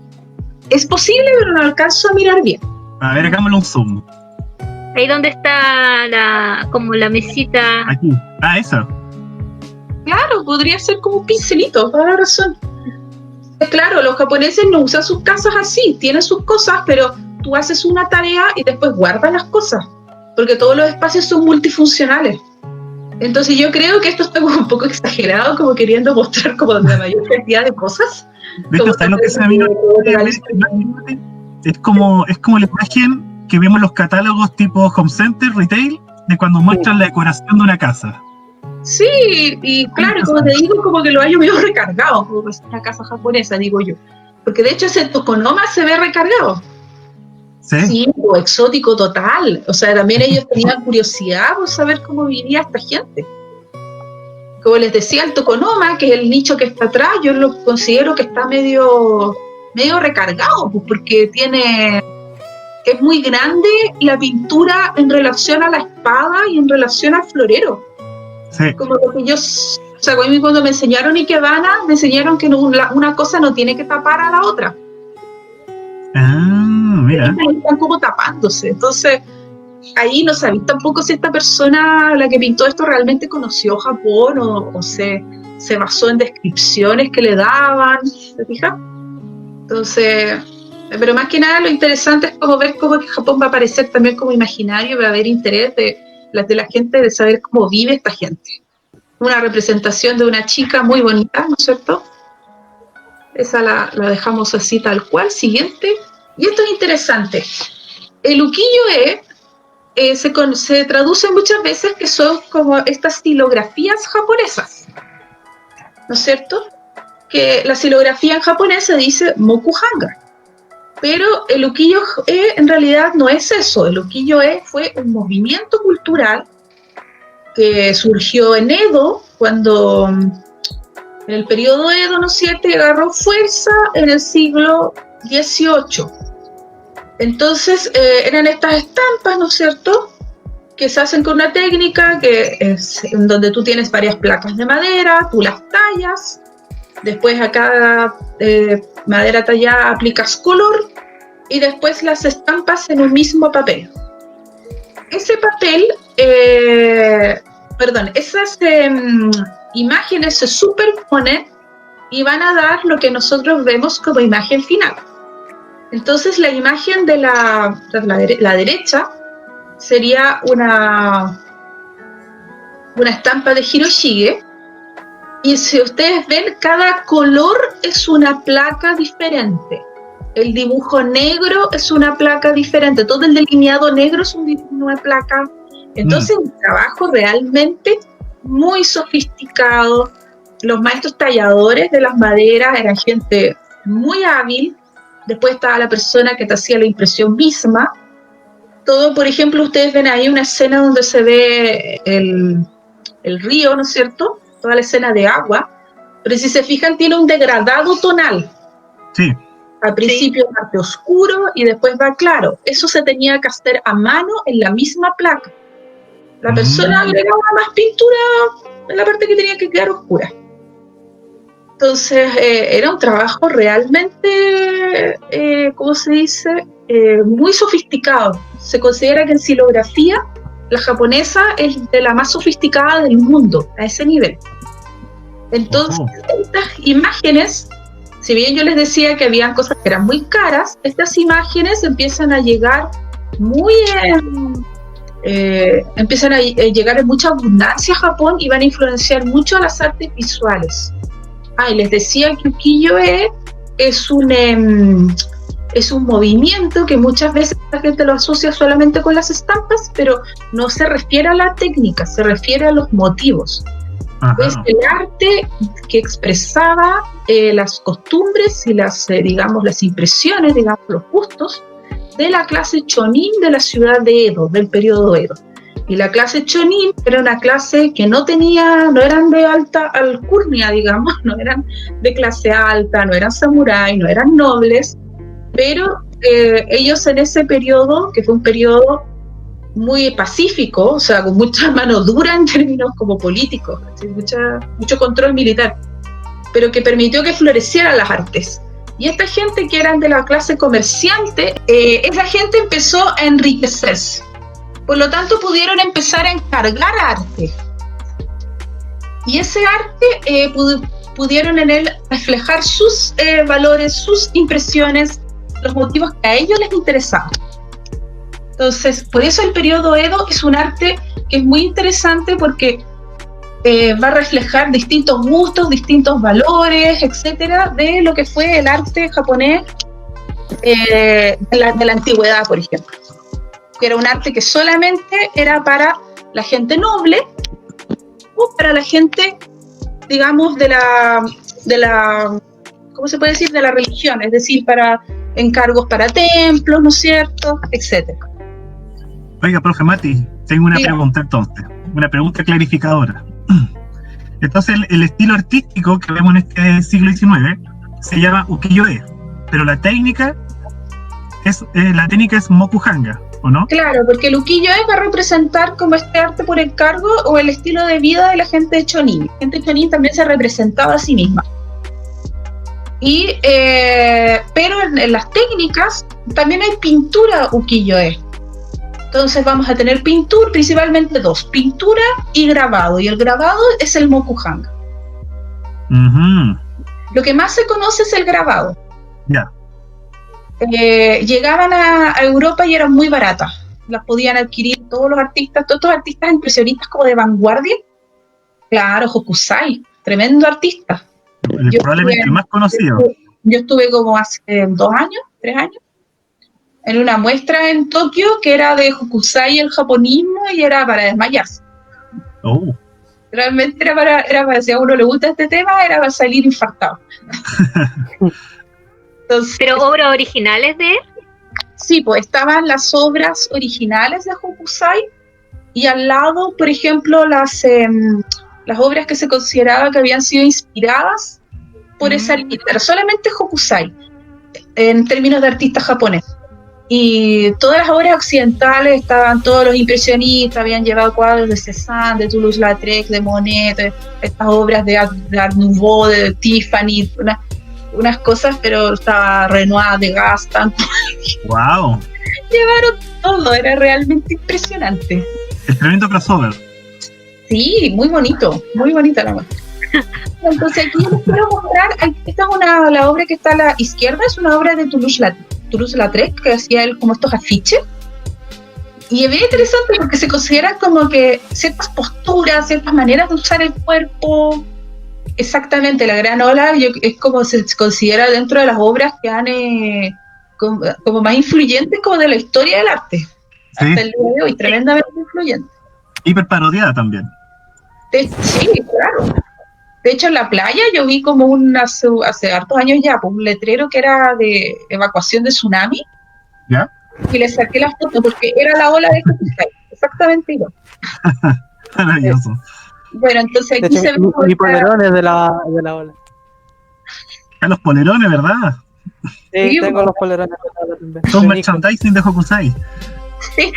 Es posible, pero no alcanzo a mirar bien. A ver, hagámosle un zoom. Ahí donde está como la mesita. Aquí. Esa. Claro, podría ser como un pincelito, toda la razón. Claro, los japoneses no usan sus casas así, tienen sus cosas, pero tú haces una tarea y después guardas las cosas, porque todos los espacios son multifuncionales. Entonces yo creo que esto está como un poco exagerado, como queriendo mostrar como la mayor cantidad de cosas. De hecho, ¿sabes lo que es a mí? Es como la imagen que vemos en los catálogos tipo Home Center, Retail, de cuando muestran la decoración de una casa. Sí, y claro, como te digo, como que lo hay medio recargado, como que es una casa japonesa, digo yo. Porque de hecho ese tokonoma se ve recargado. Sí, o exótico total. O sea, también ellos tenían curiosidad por saber cómo vivía esta gente. Como les decía, el tokonoma, que es el nicho que está atrás, yo lo considero que está medio recargado, pues, porque es muy grande la pintura en relación a la espada y en relación al florero. Sí. Como lo que o sea, cuando me enseñaron Ikebana, me enseñaron que una cosa no tiene que tapar a la otra. Mira. Están como tapándose. Entonces, ahí no sabéis tampoco si esta persona, la que pintó esto, realmente conoció Japón o se basó en descripciones que le daban. ¿Te fijas? Entonces, pero más que nada lo interesante es como ver cómo Japón va a aparecer también como imaginario, va a haber interés de la gente de saber cómo vive esta gente. Una representación de una chica muy bonita, ¿no es cierto? Esa la dejamos así tal cual. Siguiente. Y esto es interesante. El ukiyo-e se traduce muchas veces que son como estas silografías japonesas, ¿no es cierto? Que la silografía en japonés se dice mokuhanga. Pero el ukiyo-e en realidad no es eso. El ukiyo-e fue un movimiento cultural que surgió en Edo, cuando en el periodo Edo, ¿no es cierto?, y agarró fuerza en el siglo XVIII. Entonces eran estas estampas, ¿no es cierto?, que se hacen con una técnica que es en donde tú tienes varias placas de madera, tú las tallas, después a cada madera tallada aplicas color y después las estampas en un mismo papel. Ese papel, esas imágenes se superponen y van a dar lo que nosotros vemos como imagen final. Entonces la imagen de la derecha sería una estampa de Hiroshige, y si ustedes ven, cada color es una placa diferente. El dibujo negro es una placa diferente, todo el delineado negro es una placa. Entonces un trabajo realmente muy sofisticado. Los maestros talladores de las maderas eran gente muy hábil. Después estaba la persona que te hacía la impresión misma. Todo, por ejemplo, ustedes ven ahí una escena donde se ve el río, ¿no es cierto? Toda la escena de agua, pero si se fijan tiene un degradado tonal. Sí. Al principio parte oscuro y después va claro. Eso se tenía que hacer a mano en la misma placa. La persona agregaba más pintura en la parte que tenía que quedar oscura. Entonces era un trabajo realmente, ¿cómo se dice? Muy sofisticado. Se considera que en xilografía la japonesa es de la más sofisticada del mundo, a ese nivel. Entonces, estas imágenes, si bien yo les decía que habían cosas que eran muy caras, estas imágenes empiezan a llegar empiezan a llegar en mucha abundancia a Japón y van a influenciar mucho a las artes visuales. Y les decía que ukiyo-e es un movimiento que muchas veces la gente lo asocia solamente con las estampas, pero no se refiere a la técnica, se refiere a los motivos. Es el arte que expresaba las costumbres y las impresiones, los gustos de la clase chonin de la ciudad de Edo, del periodo Edo. Y la clase chonin era una clase que no eran de alta alcurnia, no eran de clase alta, no eran samurái, no eran nobles, pero ellos en ese periodo, que fue un periodo muy pacífico, o sea, con mucha mano dura en términos como políticos, mucho control militar, pero que permitió que florecieran las artes. Y esta gente que eran de la clase comerciante, esa gente empezó a enriquecerse. Por lo tanto, pudieron empezar a encargar arte. Y ese arte pudieron en él reflejar sus valores, sus impresiones, los motivos que a ellos les interesaban. Entonces, por eso el periodo Edo es un arte que es muy interesante porque va a reflejar distintos gustos, distintos valores, etcétera, de lo que fue el arte japonés de la antigüedad, por ejemplo. Que era un arte que solamente era para la gente noble o para la gente, digamos, de la ¿cómo se puede decir? De la religión, es decir, para encargos para templos, ¿no es cierto?, etcétera. Oiga, profe Mati, tengo una pregunta entonces, una pregunta clarificadora. Entonces, el estilo artístico que vemos en este siglo XIX se llama ukiyo-e, pero la técnica es mokuhanga, ¿o no? Claro, porque el ukiyo-e va a representar como este arte por encargo o el estilo de vida de la gente de chonin. La gente de chonin también se representaba a sí misma. Pero en las técnicas también hay pintura ukiyo-e. Entonces vamos a tener pintura, principalmente dos, pintura y grabado. Y el grabado es el mokuhanga. Lo que más se conoce es el grabado. Llegaban a Europa y eran muy baratas. Las podían adquirir todos los artistas impresionistas como de vanguardia. Claro, Hokusai, tremendo artista. Probablemente el más conocido. Yo estuve como hace 2 años, 3 años, en una muestra en Tokio que era de Hokusai, el japonismo, y era para desmayarse. Realmente era para, si a uno le gusta este tema, era para salir infartado. Entonces, ¿pero obras originales de él? Sí, pues estaban las obras originales de Hokusai y al lado, por ejemplo, las obras que se consideraba que habían sido inspiradas por esa línea, pero solamente Hokusai, en términos de artista japonés. Y todas las obras occidentales estaban, todos los impresionistas habían llevado cuadros de Cézanne, de Toulouse-Lautrec, de Monet, de estas obras de Art Nouveau, de Tiffany, unas cosas, pero estaba Renoir, Degas, tanto. ¡Wow! Llevaron todo, era realmente impresionante. El tremendo crossover. Sí, muy bonito, muy bonita la muestra. Entonces aquí les quiero mostrar, esta es la obra que está a la izquierda, es una obra de Toulouse-Lautrec, que hacía él como estos afiches. Y es bien interesante porque se consideran como que ciertas posturas, ciertas maneras de usar el cuerpo. Exactamente, la gran ola es como se considera dentro de las obras que han como más influyentes como de la historia del arte. Sí. Hasta el día de hoy, tremendamente influyente. Hiper parodiada también. Sí, claro. De hecho, en la playa yo vi como hace hartos años ya, pues, un letrero que era de evacuación de tsunami. ¿Ya? Y le saqué la foto porque era la ola de Hokusai, exactamente igual. Maravilloso. Bueno, entonces De aquí hecho, se ve mi polerón es de la ola. A los polerones, ¿verdad? Sí, Sí, tengo los polerones de la ola también. Son De Nico. merchandising de Hokusai. Sí.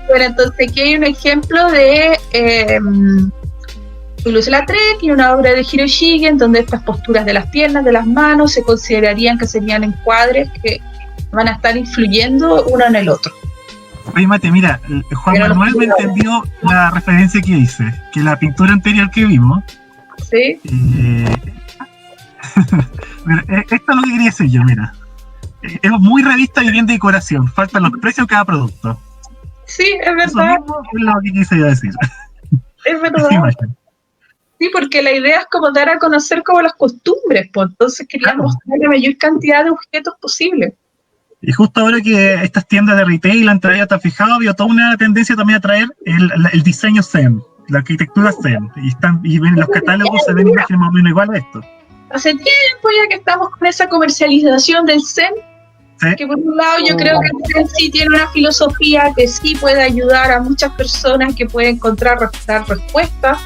Bueno, entonces aquí hay un ejemplo de Toulouse Lautrec y una obra de Hiroshige en donde estas posturas de las piernas, de las manos, se considerarían que serían encuadres que van a estar influyendo uno en el otro. Oye, Mate, mira, Juan Pero Manuel me entendió la referencia que hice, que la pintura anterior que vimos. ¿Sí? Mira, esto es lo que quería decir yo, mira. Es muy revista y bien de decoración. Faltan los precios de cada producto. Sí, es Eso verdad, mismo es lo que quise yo decir. es verdad. Imagen. Sí, porque la idea es como dar a conocer como las costumbres, pues entonces queríamos mostrar la mayor cantidad de objetos posible. Y justo ahora que estas tiendas de retail han traído, ¿te has fijado? Había toda una tendencia también a traer el diseño Zen, la arquitectura Zen. Y ven, los catálogos se ven imágenes más o menos igual a esto. Hace tiempo ya que estamos con esa comercialización del Zen, ¿Sí? que por un lado yo creo que el Zen sí tiene una filosofía que sí puede ayudar a muchas personas que pueden encontrar dar respuestas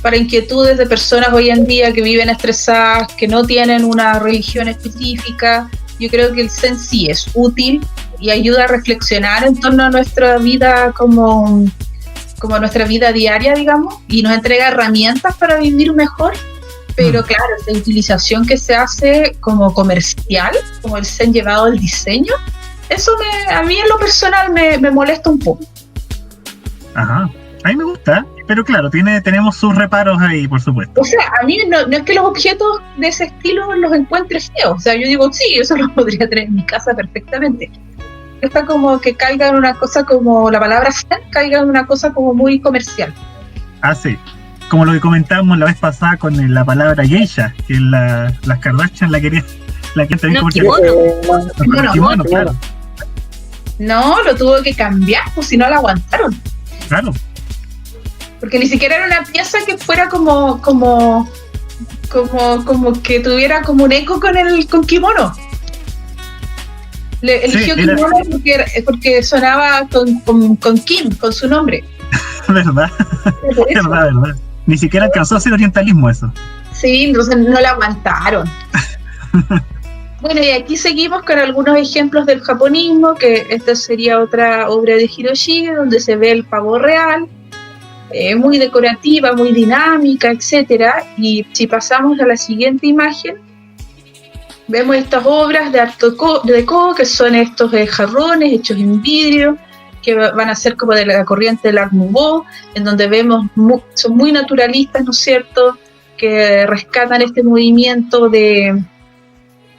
para inquietudes de personas hoy en día que viven estresadas, que no tienen una religión específica. Yo creo que el Zen sí es útil y ayuda a reflexionar en torno a nuestra vida como nuestra vida diaria, digamos, y nos entrega herramientas para vivir mejor. Pero claro, la utilización que se hace como comercial, como el Zen llevado al diseño, eso a mí en lo personal me molesta un poco. Ajá. A mí me gusta, pero claro, tenemos sus reparos ahí, por supuesto. O sea, a mí no es que los objetos de ese estilo los encuentre feos. O sea, yo digo, sí, eso lo podría tener en mi casa perfectamente. Está como que caiga en una cosa como, la palabra Zen caiga en una cosa como muy comercial. Ah, sí. Como lo que comentábamos la vez pasada con la palabra geisha, que las Kardashian la querían también No, comercializar. Kimono, claro. No, lo tuvo que cambiar, pues si no la aguantaron. Claro. Porque ni siquiera era una pieza que fuera como que tuviera como un eco con kimono. Eligió kimono porque sonaba con Kim, con su nombre. Verdad. Verdad. Ni siquiera alcanzó a ser orientalismo eso. Sí, entonces no la aguantaron. Bueno, y aquí seguimos con algunos ejemplos del japonismo, que esta sería otra obra de Hiroshige, donde se ve el pavo real, muy decorativa, muy dinámica, etcétera. Y si pasamos a la siguiente imagen, vemos estas obras de art deco, que son estos jarrones hechos en vidrio, que van a ser como de la corriente del Art Nouveau, en donde vemos, son muy naturalistas, ¿no es cierto?, que rescatan este movimiento ¿no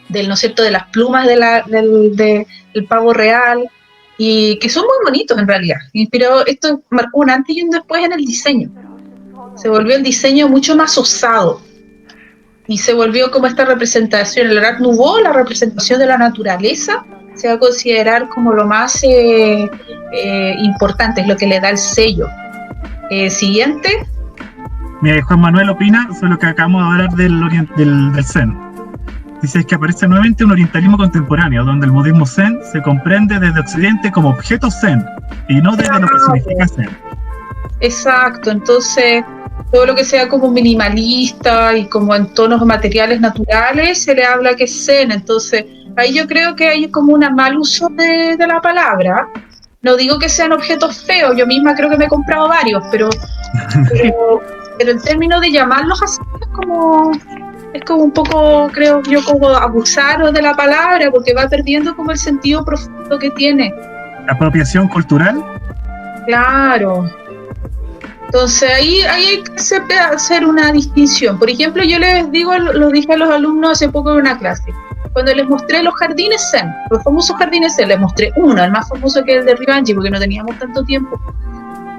es cierto?, de las plumas del pavo real, y que son muy bonitos en realidad. Pero esto marcó un antes y un después en el diseño. Se volvió el diseño mucho más osado, y se volvió como esta representación, el Art Nouveau, la representación de la naturaleza, se va a considerar como lo más importante, es lo que le da el sello. Siguiente. Mira, Juan Manuel opina sobre lo que acabamos de hablar del Zen. Dice que aparece nuevamente un orientalismo contemporáneo, donde el budismo Zen se comprende desde Occidente como objeto Zen, y no desde lo que significa Zen. Exacto, entonces todo lo que sea como minimalista y como en tonos materiales naturales, se le habla que es Zen. Entonces ahí yo creo que hay como un mal uso de la palabra. No digo que sean objetos feos, yo misma creo que me he comprado varios, pero el término de llamarlos así es como un poco, creo yo, como abusar de la palabra, porque va perdiendo como el sentido profundo que tiene. ¿Apropiación cultural? Claro. Entonces ahí hay que hacer una distinción. Por ejemplo, yo les digo, lo dije a los alumnos hace poco en una clase, cuando les mostré los jardines Zen, los famosos jardines Zen, les mostré uno, el más famoso, que es el de Ribanji, porque no teníamos tanto tiempo.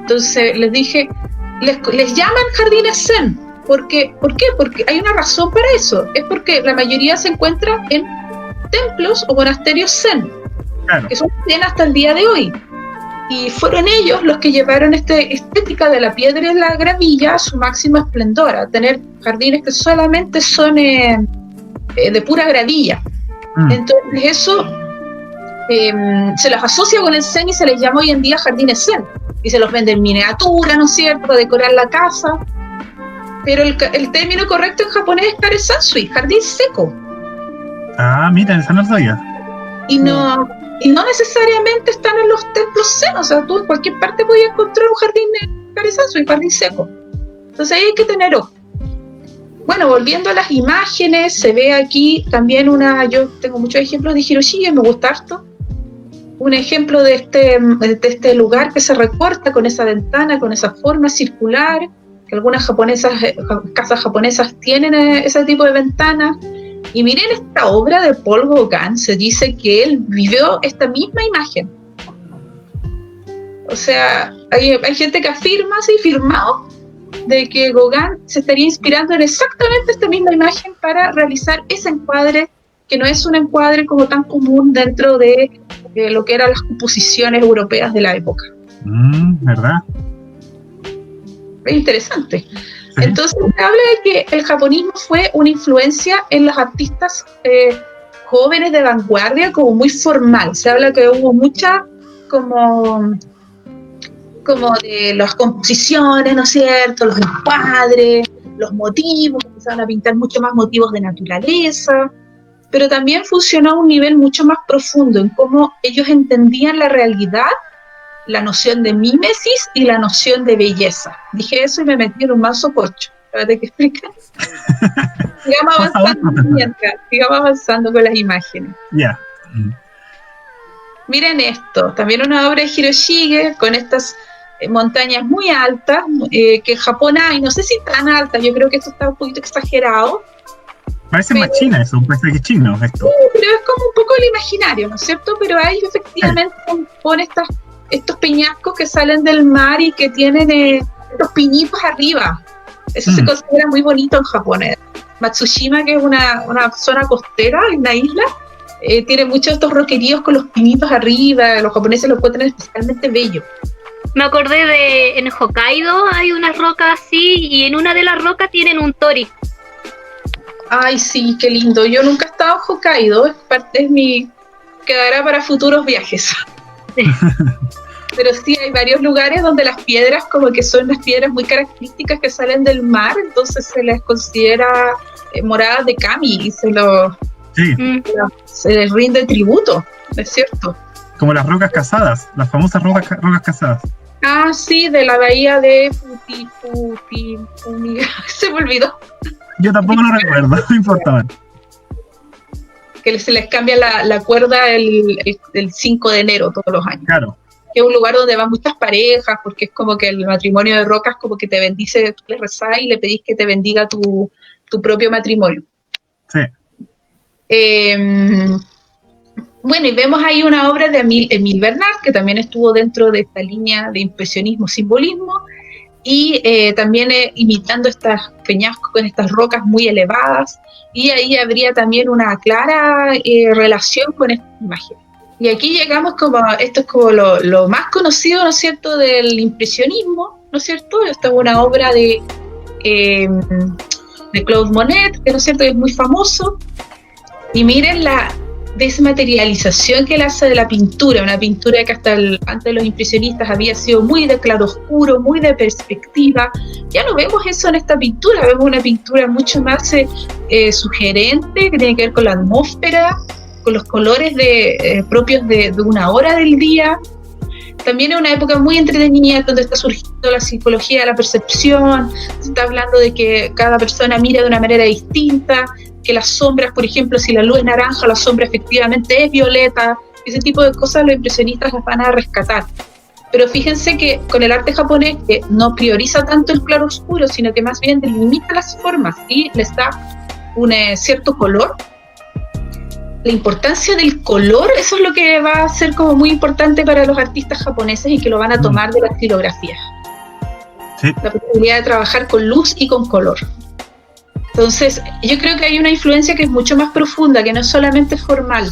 Entonces les dije, les llaman jardines Zen. ¿Por qué? Porque hay una razón para eso. Es porque la mayoría se encuentra en templos o monasterios Zen, claro, que son Zen hasta el día de hoy. Y fueron ellos los que llevaron esta estética de la piedra y la gravilla a su máximo esplendor, a tener jardines que solamente son de pura gravilla. Entonces eso se los asocia con el Zen y se les llama hoy en día jardines Zen. y se los vende en miniatura, ¿no es cierto?, para decorar la casa. Pero el término correcto en japonés es karesansui, jardín seco. Ah, mira, esa no lo sabía. Y no necesariamente están en los templos zen, o sea, tú en cualquier parte puedes encontrar un jardín karesansui, un jardín seco. Entonces ahí hay que tener ojo. Bueno, volviendo a las imágenes, se ve aquí también yo tengo muchos ejemplos de Hiroshige, me gusta harto. Un ejemplo de este lugar que se recorta con esa ventana, con esa forma circular, que algunas casas japonesas tienen ese tipo de ventanas. Y miren esta obra de Paul Gauguin, se dice que él vivió esta misma imagen. O sea, hay gente que afirma, así firmado, de que Gauguin se estaría inspirando en exactamente esta misma imagen para realizar ese encuadre, que no es un encuadre como tan común dentro de lo que eran las composiciones europeas de la época. ¿Verdad? Es interesante. Sí. Entonces se habla de que el japonismo fue una influencia en los artistas jóvenes de vanguardia, como muy formal. Se habla que hubo mucha como de las composiciones, ¿no es cierto?, los encuadres, los motivos, empezaron a pintar mucho más motivos de naturaleza, pero también funcionó a un nivel mucho más profundo en cómo ellos entendían la realidad, la noción de mímesis y la noción de belleza. Dije eso y me metí en un mazo corcho. ¿Sabes qué explicar? Sigamos avanzando con las imágenes. Ya. Miren esto, también una obra de Hiroshige con estas montañas muy altas, que en Japón hay, no sé si tan altas, yo creo que esto está un poquito exagerado. Parece más China eso, un paisaje chino esto. Pero es como un poco el imaginario, ¿no es cierto? Pero hay efectivamente con estos peñascos que salen del mar y que tienen estos piñitos arriba. Eso se considera muy bonito en Japón. Matsushima, que es una zona costera, una isla, tiene muchos de estos roqueríos con los pinitos arriba. Los japoneses lo encuentran especialmente bello. Me acordé en Hokkaido hay unas rocas así, y en una de las rocas tienen un tori. Ay, sí, qué lindo. Yo nunca he estado en Hokkaido, quedará para futuros viajes. Pero sí, hay varios lugares donde las piedras como que son las piedras muy características que salen del mar, entonces se les considera moradas de kami y se les rinde tributo, ¿es cierto? Como las rocas casadas, las famosas rocas casadas. Ah, sí, de la bahía de se me olvidó. Yo tampoco lo recuerdo, no importa. Que se les cambia la cuerda el 5 de enero todos los años. Claro. Que es un lugar donde van muchas parejas, porque es como que el matrimonio de rocas como que te bendice, tú le rezás y le pedís que te bendiga tu propio matrimonio. Sí. Bueno, y vemos ahí una obra de Émile Bernard, que también estuvo dentro de esta línea de impresionismo, simbolismo, y también imitando estas peñascos con estas rocas muy elevadas, y ahí habría también una clara relación con esta imagen. Y aquí llegamos esto es como lo más conocido, ¿no es cierto?, del impresionismo, ¿no es cierto? Esta es una obra de Claude Monet, que, ¿no es cierto?, es muy famoso, y miren la desmaterialización que él hace de la pintura, una pintura que antes de los impresionistas había sido muy de claroscuro, muy de perspectiva. Ya no vemos eso en esta pintura, vemos una pintura mucho más sugerente, que tiene que ver con la atmósfera, con los colores propios de una hora del día. También es una época muy entretenida donde está surgiendo la psicología de la percepción, se está hablando de que cada persona mira de una manera distinta, que las sombras, por ejemplo, si la luz es naranja, la sombra efectivamente es violeta. Ese tipo de cosas los impresionistas las van a rescatar. Pero fíjense que con el arte japonés, que no prioriza tanto el claro oscuro, sino que más bien delimita las formas y les da un cierto color. La importancia del color, eso es lo que va a ser como muy importante para los artistas japoneses y que lo van a tomar de la estilografía. Sí. La posibilidad de trabajar con luz y con color. Entonces, yo creo que hay una influencia que es mucho más profunda, que no es solamente formal.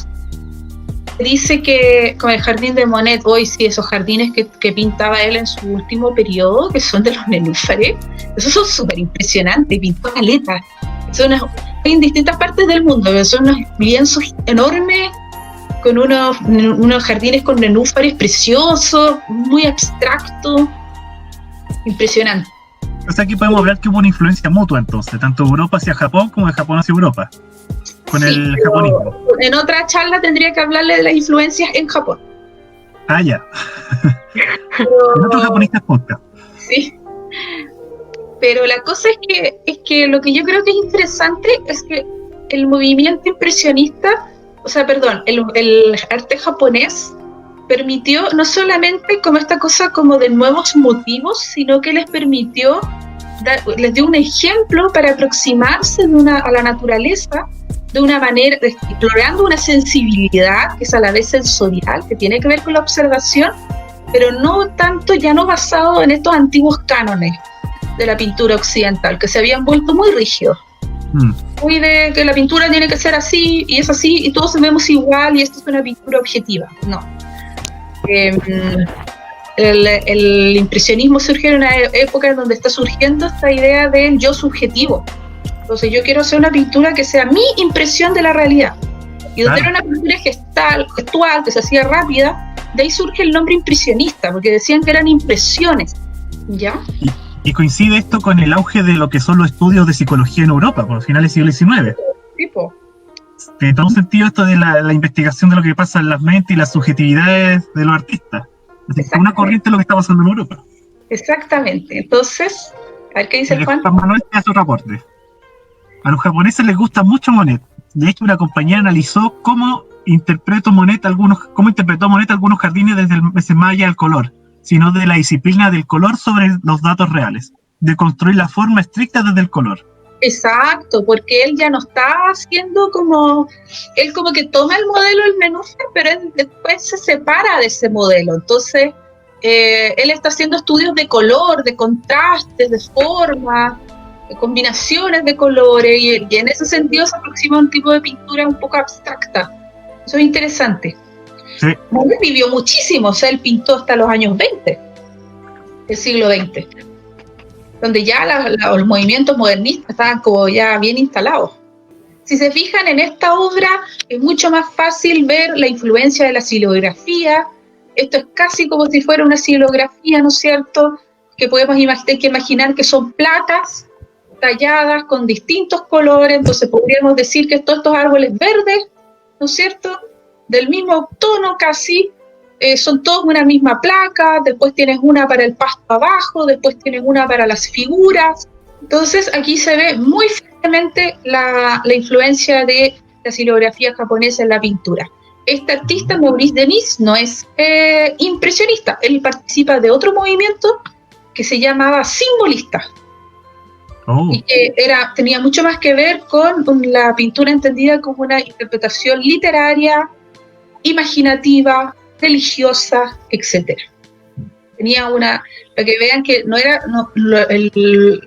Dice que con el jardín de Monet, hoy sí, esos jardines que pintaba él en su último periodo, que son de los nenúfares, esos son súper impresionantes, pintó caletas. Son en distintas partes del mundo, son unos lienzos enormes, con unos jardines con nenúfares preciosos, muy abstracto, impresionante. Entonces aquí podemos hablar que hubo una influencia mutua entonces, tanto de Europa hacia Japón como de Japón hacia Europa, con Sí, el pero japonismo. en otra charla tendría que hablarle de las influencias en Japón. Ah, ya. Pero- En otros japonistas podcast. Sí. Pero la cosa es que lo que yo creo que es interesante es que el movimiento impresionista, el arte japonés permitió no solamente como esta cosa como de nuevos motivos, sino que les permitió, les dio un ejemplo para aproximarse a la naturaleza de una manera, explorando una sensibilidad que es a la vez sensorial, que tiene que ver con la observación, pero no tanto, ya no basado en estos antiguos cánones de la pintura occidental, que se habían vuelto muy rígidos. Muy de que la pintura tiene que ser así, y es así, y todos vemos igual, y esto es una pintura objetiva. No. El impresionismo surgió en una época en donde está surgiendo esta idea del yo subjetivo. Entonces yo quiero hacer una pintura que sea mi impresión de la realidad. Y donde era una pintura gestual, que se hacía rápida, de ahí surge el nombre impresionista, porque decían que eran impresiones. ¿Ya? Y coincide esto con el auge de lo que son los estudios de psicología en Europa, por finales del siglo XIX. Tipo. En todo sentido esto de la investigación de lo que pasa en las mentes y las subjetividades de los artistas. Es una corriente de lo que está pasando en Europa. Exactamente. Entonces, a ver qué dice Juan. Juan Manuel te hace otro aporte. A los japoneses les gusta mucho Monet. De hecho, una compañía analizó cómo interpretó Monet algunos jardines desde el más allá del color, sino de la disciplina del color sobre los datos reales, de construir la forma estricta desde el color. Exacto, porque él ya no está haciendo él como que toma el modelo del nenúfar, pero él después se separa de ese modelo. Entonces, él está haciendo estudios de color, de contrastes, de forma, de combinaciones de colores, y en ese sentido se aproxima a un tipo de pintura un poco abstracta. Eso es interesante. Sí. Monet vivió muchísimo, o sea, él pintó hasta los años 20, el siglo XX, donde ya los movimientos modernistas estaban como ya bien instalados. Si se fijan en esta obra, es mucho más fácil ver la influencia de la xilografía. Esto es casi como si fuera una xilografía, ¿no es cierto? Que podemos imaginar que son placas talladas con distintos colores, entonces podríamos decir que todos estos árboles verdes, ¿no es cierto?, del mismo tono casi, son todos una misma placa, después tienes una para el pasto abajo, después tienes una para las figuras. Entonces aquí se ve muy fuertemente la influencia de la xilografía japonesa en la pintura. Este artista, Maurice Denis, no es impresionista, él participa de otro movimiento que se llamaba simbolista. Y que tenía mucho más que ver con la pintura entendida como una interpretación literaria, imaginativa, religiosa, etc. Tenía para que vean que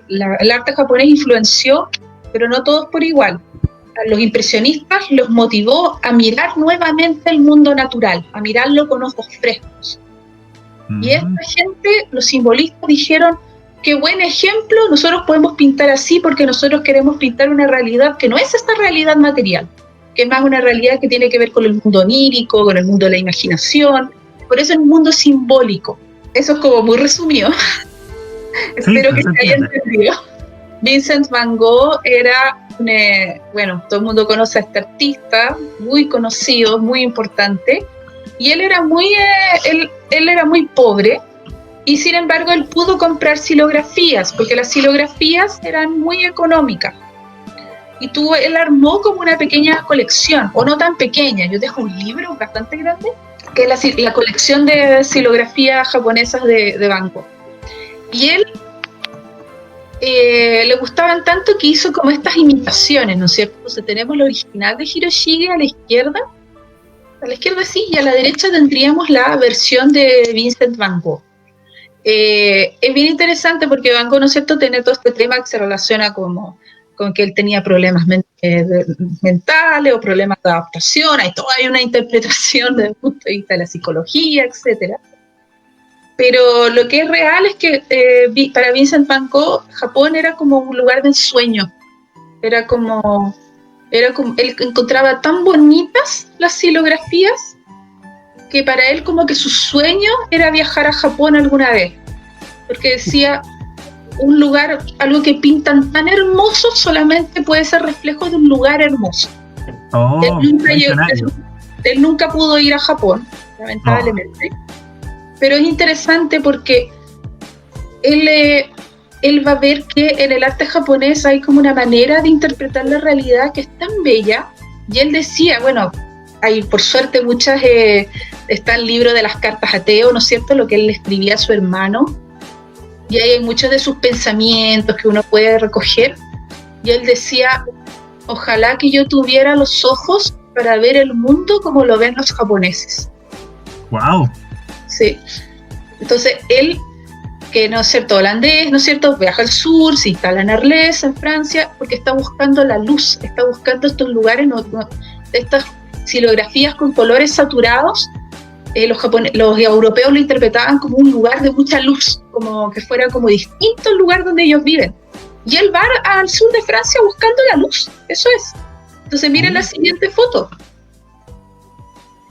el arte japonés influenció, pero no todos por igual. A los impresionistas los motivó a mirar nuevamente el mundo natural, a mirarlo con ojos frescos. Y esta gente, los simbolistas, dijeron: qué buen ejemplo, nosotros podemos pintar así porque nosotros queremos pintar una realidad que no es esta realidad material, que es más una realidad que tiene que ver con el mundo onírico, con el mundo de la imaginación, por eso es un mundo simbólico. Eso es como muy resumido. Espero que se haya entendido. Vincent Van Gogh era, todo el mundo conoce a este artista, muy conocido, muy importante, y él era muy pobre, y sin embargo él pudo comprar xilografías, porque las xilografías eran muy económicas. Y él armó como una pequeña colección, o no tan pequeña, yo dejo un libro bastante grande, que es la colección de xilografías japonesas de Van Gogh. Y él le gustaban tanto que hizo como estas imitaciones, ¿no es cierto? Entonces tenemos la original de Hiroshige a la izquierda sí, y a la derecha tendríamos la versión de Vincent Van Gogh. Es bien interesante porque Van Gogh, ¿no es cierto?, tiene todo este tema que se relaciona con que él tenía problemas mentales o problemas de adaptación. Hay una interpretación desde el punto de vista de la psicología, etcétera. Pero lo que es real es que para Vincent Van Gogh, Japón era como un lugar de ensueño. Era como Era como, él encontraba tan bonitas las xilografías que para él como que su sueño era viajar a Japón alguna vez, porque decía, un lugar, algo que pintan tan hermoso solamente puede ser reflejo de un lugar hermoso. Él nunca pudo ir a Japón, lamentablemente, pero es interesante porque él va a ver que en el arte japonés hay como una manera de interpretar la realidad que es tan bella, y él decía, bueno, hay por suerte muchas, está el libro de las cartas a Teo, ¿no es cierto?, lo que él le escribía a su hermano, y ahí hay muchos de sus pensamientos que uno puede recoger, y él decía, ojalá que yo tuviera los ojos para ver el mundo como lo ven los japoneses. ¡Wow! Sí, entonces él, que no es cierto, holandés, ¿no es cierto?, viaja al sur, se instala en Arles, en Francia, porque está buscando la luz, está buscando estos lugares, estas xilografías con colores saturados. Los europeos lo interpretaban como un lugar de mucha luz, como que fuera como distinto al lugar donde ellos viven. Y él va al sur de Francia buscando la luz, eso es. Entonces miren la siguiente foto.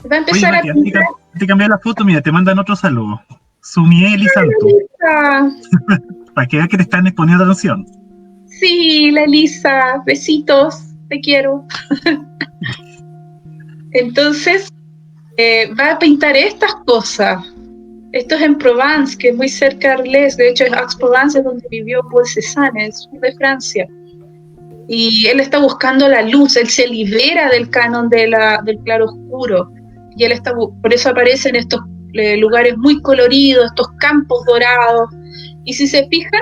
Va a empezar a pintar. Te cambié la foto, mira, te mandan otro saludo. Sumiel y Santo. Para que veas que te están exponiendo atención. Sí, la Elisa, besitos, te quiero. Entonces, va a pintar estas cosas. Esto es en Provence, que es muy cerca de Arles. De hecho, es Aix-Provence, donde vivió Paul Cézanne, en el sur de Francia. Y él está buscando la luz, él se libera del canon del claroscuro. Y él está, por eso aparecen estos lugares muy coloridos, estos campos dorados. Y si se fijan,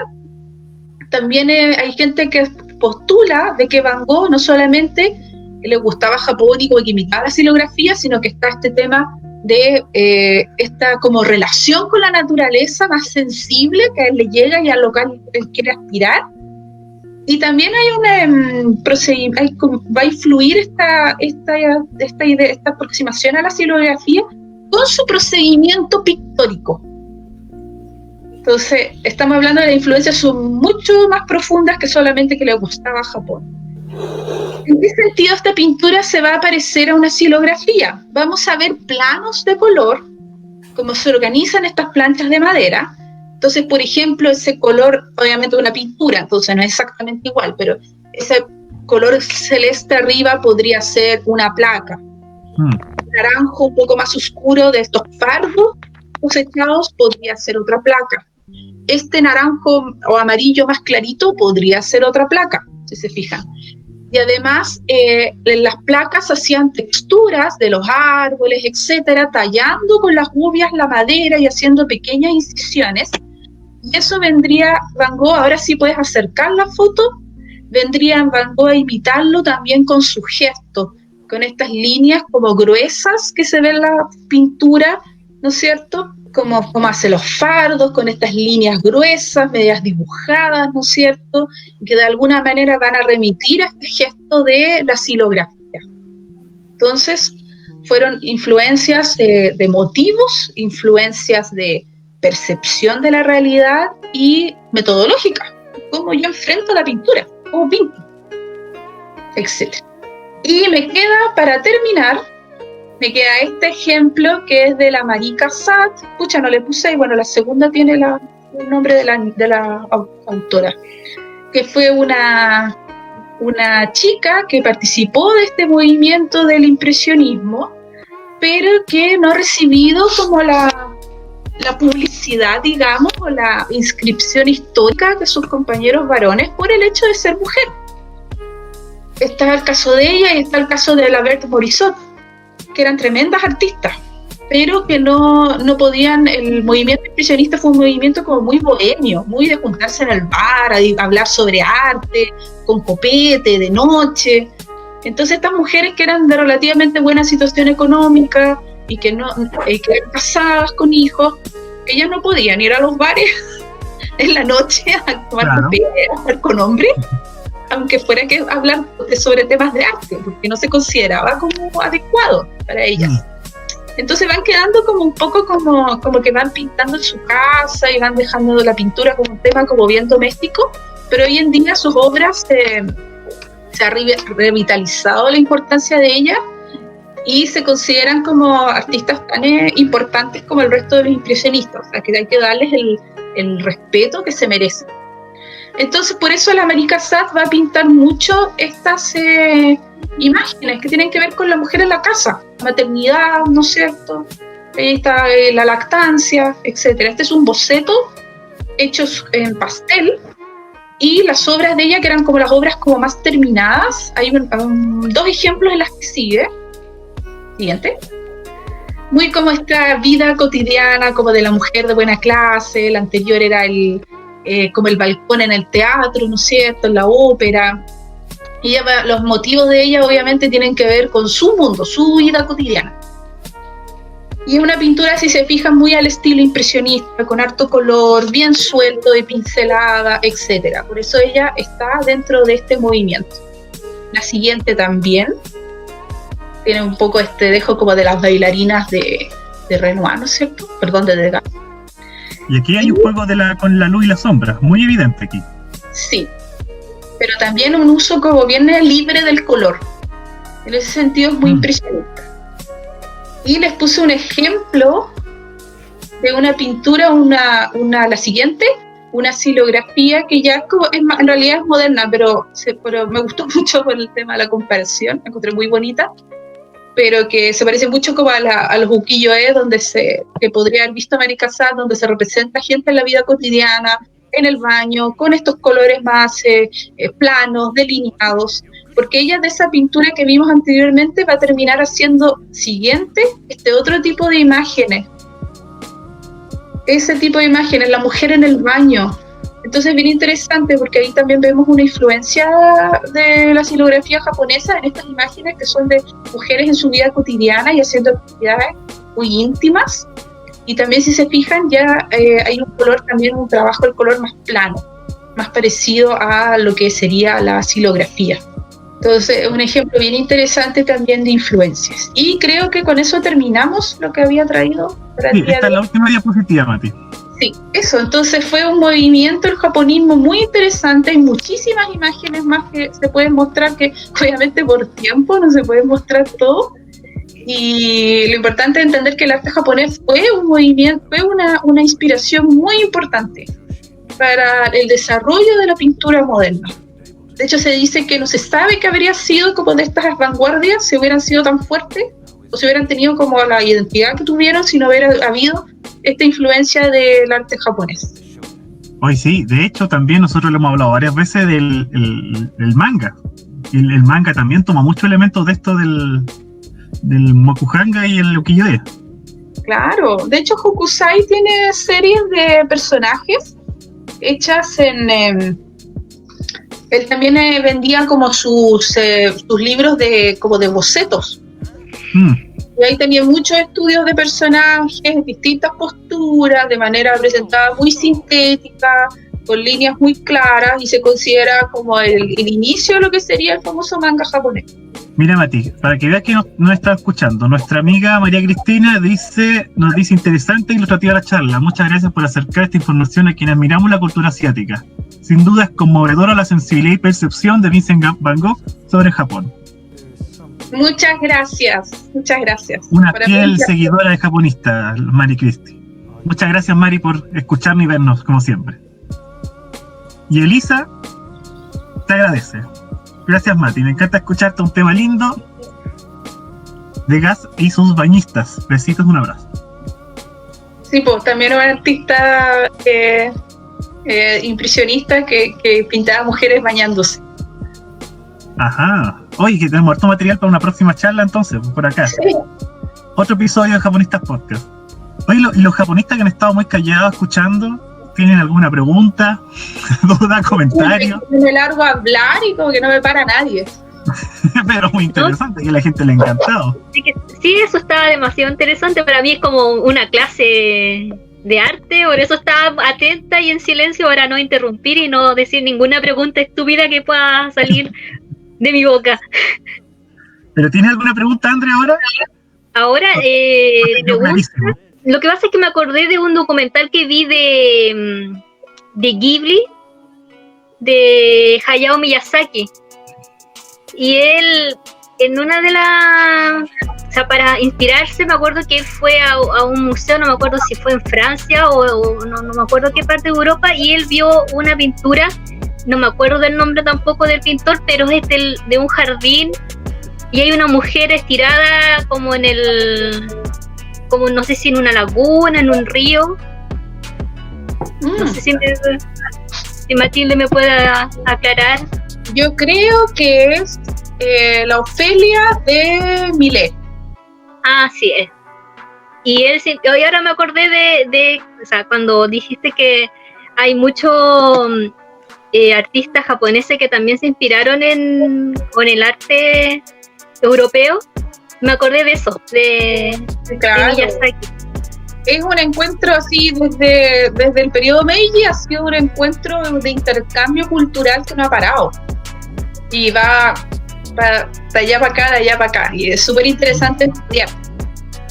también hay gente que postula de que Van Gogh no solamente le gustaba Japón y que imitaba la xilografía, sino que está este tema de esta como relación con la naturaleza más sensible que a él le llega y a lo que él quiere aspirar. Y también hay un procedimiento, va a influir esta idea, esta aproximación a la xilografía con su procedimiento pictórico. Entonces, estamos hablando de influencias son mucho más profundas que solamente que le gustaba Japón. ¿En qué sentido esta pintura se va a parecer a una xilografía? Vamos a ver planos de color, cómo se organizan estas planchas de madera. Entonces, por ejemplo, ese color, obviamente una pintura, entonces no es exactamente igual, pero ese color celeste arriba podría ser una placa. Naranjo un poco más oscuro de estos pardos cosechados podría ser otra placa. Este naranjo o amarillo más clarito podría ser otra placa, si se fijan. Y además, en las placas hacían texturas de los árboles, etcétera, tallando con las uñas la madera y haciendo pequeñas incisiones. Y eso vendría Van Gogh, ahora sí puedes acercar la foto, vendría Van Gogh a imitarlo también con su gesto, con estas líneas como gruesas que se ven en la pintura, ¿no es cierto? Como hace los fardos, con estas líneas gruesas, medias dibujadas, ¿no es cierto? Que de alguna manera van a remitir a este gesto de la xilografía. Entonces, fueron influencias de motivos, influencias de percepción de la realidad y metodológica, cómo yo enfrento la pintura, cómo pinto, etc. Y me queda, para terminar, me queda este ejemplo que es de la Marie Cassatt. Pucha, no le puse, y bueno, la segunda tiene el nombre de la autora, que fue una chica que participó de este movimiento del impresionismo, pero que no ha recibido como la publicidad, digamos, o la inscripción histórica de sus compañeros varones por el hecho de ser mujer. Está el caso de ella y está el caso de la Berthe Morisot, que eran tremendas artistas, pero que no podían. El movimiento impresionista fue un movimiento como muy bohemio, muy de juntarse en el bar, a hablar sobre arte, con copete, de noche. Entonces estas mujeres que eran de relativamente buena situación económica y que eran casadas con hijos, ellas no podían ir a los bares en la noche a tomar copete, a hablar con hombres, aunque fuera que hablar sobre temas de arte, porque no se consideraba como adecuado para ellas. Entonces van quedando como un poco como que van pintando en su casa y van dejando la pintura como un tema como bien doméstico, pero hoy en día sus obras se ha revitalizado la importancia de ellas y se consideran como artistas tan importantes como el resto de los impresionistas, o sea que hay que darles el respeto que se merecen. Entonces por eso la Marika Satt va a pintar mucho estas imágenes que tienen que ver con la mujer en la casa, maternidad, ¿no es cierto? Ahí está la lactancia, etcétera. Este es un boceto hecho en pastel y las obras de ella, que eran como las obras como más terminadas, hay dos ejemplos en las que sigue. Siguiente. Muy como esta vida cotidiana, como de la mujer de buena clase. La anterior era como el balcón en el teatro, ¿no es cierto?, en la ópera. Y los motivos de ella obviamente tienen que ver con su mundo, su vida cotidiana. Y es una pintura, si se fijan, muy al estilo impresionista, con harto color, bien suelto y pincelada, etc. Por eso ella está dentro de este movimiento. La siguiente también tiene un poco este dejo como de las bailarinas de Renoir, ¿no es cierto? Perdón, de Degas. Y aquí hay un juego con la luz y la sombra, muy evidente aquí. Sí, pero también un uso como bien libre del color. En ese sentido es muy impresionista. Y les puse un ejemplo de una pintura, la siguiente, una xilografía que ya en realidad es moderna, pero me gustó mucho por el tema de la comparación, la encontré muy bonita, pero que se parece mucho como a los ukiyo-e, que podría haber visto Marika Satt, donde se representa gente en la vida cotidiana, en el baño, con estos colores más planos, delineados, porque ella de esa pintura que vimos anteriormente va a terminar haciendo siguiente este otro tipo de imágenes. Ese tipo de imágenes, la mujer en el baño. Entonces es bien interesante porque ahí también vemos una influencia de la xilografía japonesa en estas imágenes que son de mujeres en su vida cotidiana y haciendo actividades muy íntimas. Y también si se fijan ya hay un color, también un trabajo del color más plano, más parecido a lo que sería la xilografía. Entonces, un ejemplo bien interesante también de influencias. Y creo que con eso terminamos lo que había traído para sí, esta es la última diapositiva, Mati. Sí, eso. Entonces fue un movimiento, el japonismo, muy interesante. Hay muchísimas imágenes más que se pueden mostrar, que obviamente por tiempo no se puede mostrar todo. Y lo importante es entender que el arte japonés fue un movimiento, fue una inspiración muy importante para el desarrollo de la pintura moderna. De hecho, se dice que no se sabe qué habría sido como de estas vanguardias si hubieran sido tan fuertes o si hubieran tenido como la identidad que tuvieron si no hubiera habido esta influencia del arte japonés. Hoy sí, de hecho también nosotros lo hemos hablado varias veces del manga. El manga también toma muchos elementos de esto del mokuhanga y el ukiyo-e. Claro, de hecho Hokusai tiene series de personajes hechas en... él también vendía como sus libros como de bocetos. Y ahí tenía muchos estudios de personajes, distintas posturas, de manera presentada muy sintética, con líneas muy claras, y se considera como el inicio de lo que sería el famoso manga japonés. Mira, Mati, para que veas que nos está escuchando, nuestra amiga María Cristina nos dice interesante e ilustrativa la charla. Muchas gracias por acercar esta información a quienes admiramos la cultura asiática. Sin duda es conmovedora la sensibilidad y percepción de Vincent Van Gogh sobre Japón. Muchas gracias, muchas gracias. Una fiel seguidora de Japonista, Mari Cristi. Muchas gracias, Mari, por escucharnos y vernos, como siempre. Y Elisa te agradece. Gracias, Mati. Me encanta escucharte, un tema lindo. Degas y sus bañistas. Besitos, un abrazo. Sí, pues también un artista impresionista que pintaba mujeres bañándose. Ajá. Oye, que tenemos harto material para una próxima charla entonces, por acá. Sí. Otro episodio de Japonistas Podcast. Oye, los japonistas que han estado muy callados escuchando, ¿tienen alguna pregunta, duda, comentario? Me largo a hablar y como que no me para nadie. Pero muy interesante, que a la gente le ha encantado. Sí, eso está demasiado interesante. Para mí es como una clase de arte, por eso estaba atenta y en silencio para no interrumpir y no decir ninguna pregunta estúpida que pueda salir de mi boca. ¿Pero tienes alguna pregunta, Andrea, ahora? Ahora, lo que pasa es que me acordé de un documental que vi de Ghibli, de Hayao Miyazaki, y él, en una de las... O sea, para inspirarse, me acuerdo que él fue a un museo, no me acuerdo si fue en Francia o no me acuerdo qué parte de Europa, y él vio una pintura, no me acuerdo del nombre tampoco del pintor, pero es de un jardín, y hay una mujer estirada como como no sé si en una laguna, en un río. No sé si Matilde me pueda aclarar. Yo creo que es la Ofelia de Millet. Ah, sí es. Y ahora me acordé o sea, cuando dijiste que hay muchos artistas japoneses que también se inspiraron con el arte europeo, me acordé de eso, de Miyazaki. Es un encuentro así desde el periodo Meiji, ha sido un encuentro de intercambio cultural que no ha parado. Y va de allá para acá, de allá para acá. Y es súper interesante estudiar.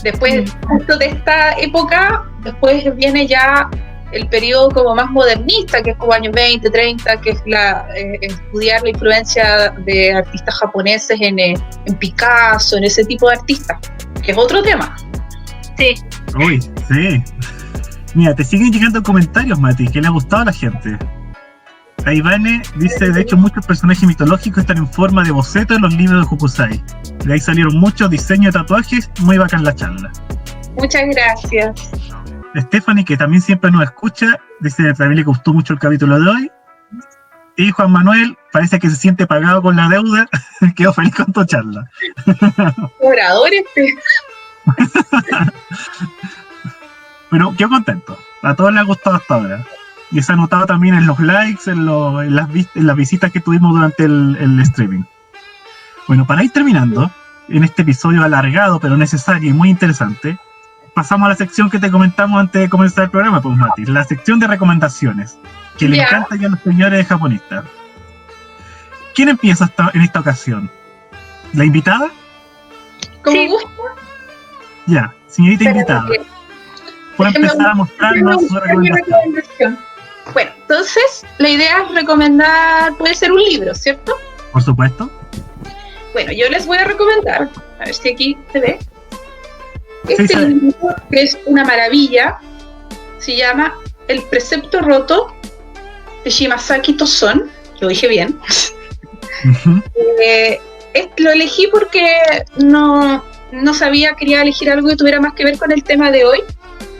Después, justo de esta época, después viene ya el periodo como más modernista, que es como años 20, 30, que es estudiar la influencia de artistas japoneses en Picasso, en ese tipo de artistas, que es otro tema. Sí. Uy, sí. Mira, te siguen llegando comentarios, Mati, que le ha gustado a la gente. Aivane dice, de hecho, muchos personajes mitológicos están en forma de boceto en los libros de Hokusai. De ahí salieron muchos diseños de tatuajes, muy bacán la charla. Muchas gracias. Stephanie, que también siempre nos escucha, dice que también le gustó mucho el capítulo de hoy. Y Juan Manuel, parece que se siente pagado con la deuda, quedó feliz con tu charla. Orador Pero quedo contento, a todos les ha gustado hasta ahora. Y se ha notado también en los likes, en las visitas que tuvimos durante el streaming. Bueno, para ir terminando, en este episodio alargado pero necesario y muy interesante, pasamos a la sección que te comentamos antes de comenzar el programa, pues Mati, la sección de recomendaciones, que le encanta ya a los señores japonistas. ¿Quién empieza en esta ocasión? ¿La invitada? Como Sí. gusta. Ya, señorita invitada. Puede empezar a mostrarnos su recomendación. Bueno, entonces la idea es recomendar, puede ser un libro, ¿cierto? Por supuesto. Bueno, yo les voy a recomendar, a ver si aquí se ve, este Sí, libro que es una maravilla, se llama El precepto roto de Shimasaki Tozon, lo dije bien. Uh-huh. Lo elegí porque no sabía, quería elegir algo que tuviera más que ver con el tema de hoy,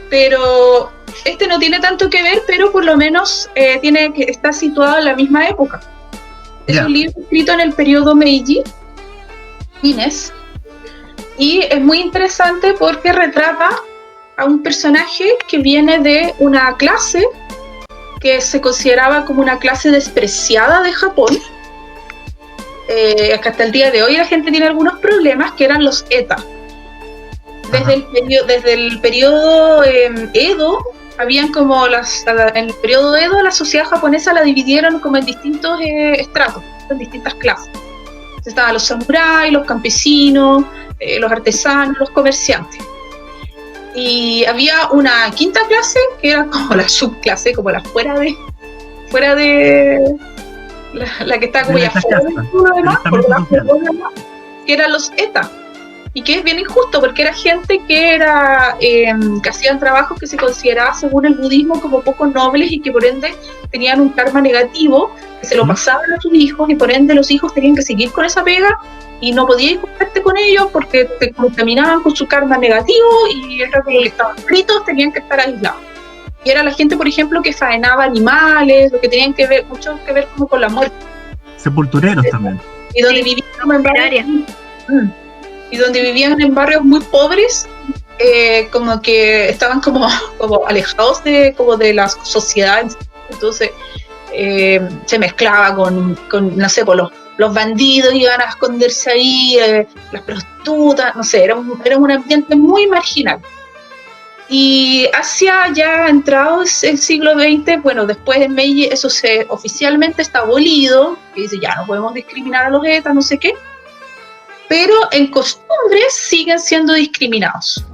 pero este no tiene tanto que ver, pero por lo menos está situado en la misma época. Es un libro escrito en el periodo Meiji, Guinness, y es muy interesante porque retrata a un personaje que viene de una clase que se consideraba como una clase despreciada de Japón. Hasta el día de hoy la gente tiene algunos problemas, que eran los ETA. Desde el periodo Edo, habían como en el periodo Edo la sociedad japonesa la dividieron como en distintos estratos, en distintas clases. Entonces estaban los samuráis, los campesinos, los artesanos, los comerciantes. Y había una quinta clase que era como la subclase, como la fuera de la que está como ya fuera de todo lo demás, que eran los ETA. Y que es bien injusto porque era gente que hacían trabajos que se consideraba según el budismo como poco nobles y que por ende tenían un karma negativo que se lo pasaban a sus hijos, y por ende los hijos tenían que seguir con esa pega y no podías juntarte con ellos porque te contaminaban con su karma negativo, y era como que estaban fritos, tenían que estar aislados. Y era la gente, por ejemplo, que faenaba animales, lo que tenían mucho que ver como con la muerte. Sepultureros también. Y donde vivían en barrios muy pobres, como que estaban como alejados de la sociedad. Entonces se mezclaba con no sé, por los bandidos iban a esconderse ahí, las prostitutas, no sé, era un ambiente muy marginal. Y hacia ya entrados el siglo XX, bueno, después en Meiji eso oficialmente está abolido, que dice ya no podemos discriminar a los ETA, no sé qué, pero en costumbres siguen siendo discriminados.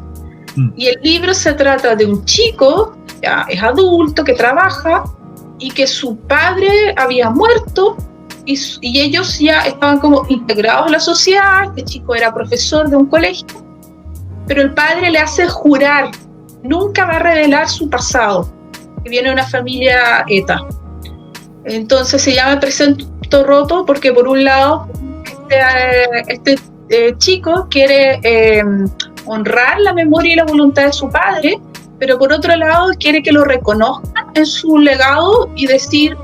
Y el libro se trata de un chico, ya es adulto, que trabaja, y que su padre había muerto, y ellos ya estaban como integrados en la sociedad. Este chico era profesor de un colegio, pero el padre le hace jurar nunca va a revelar su pasado, que viene de una familia ETA. Entonces se llama Precepto Roto porque por un lado este chico quiere honrar la memoria y la voluntad de su padre, pero por otro lado quiere que lo reconozcan en su legado y decir,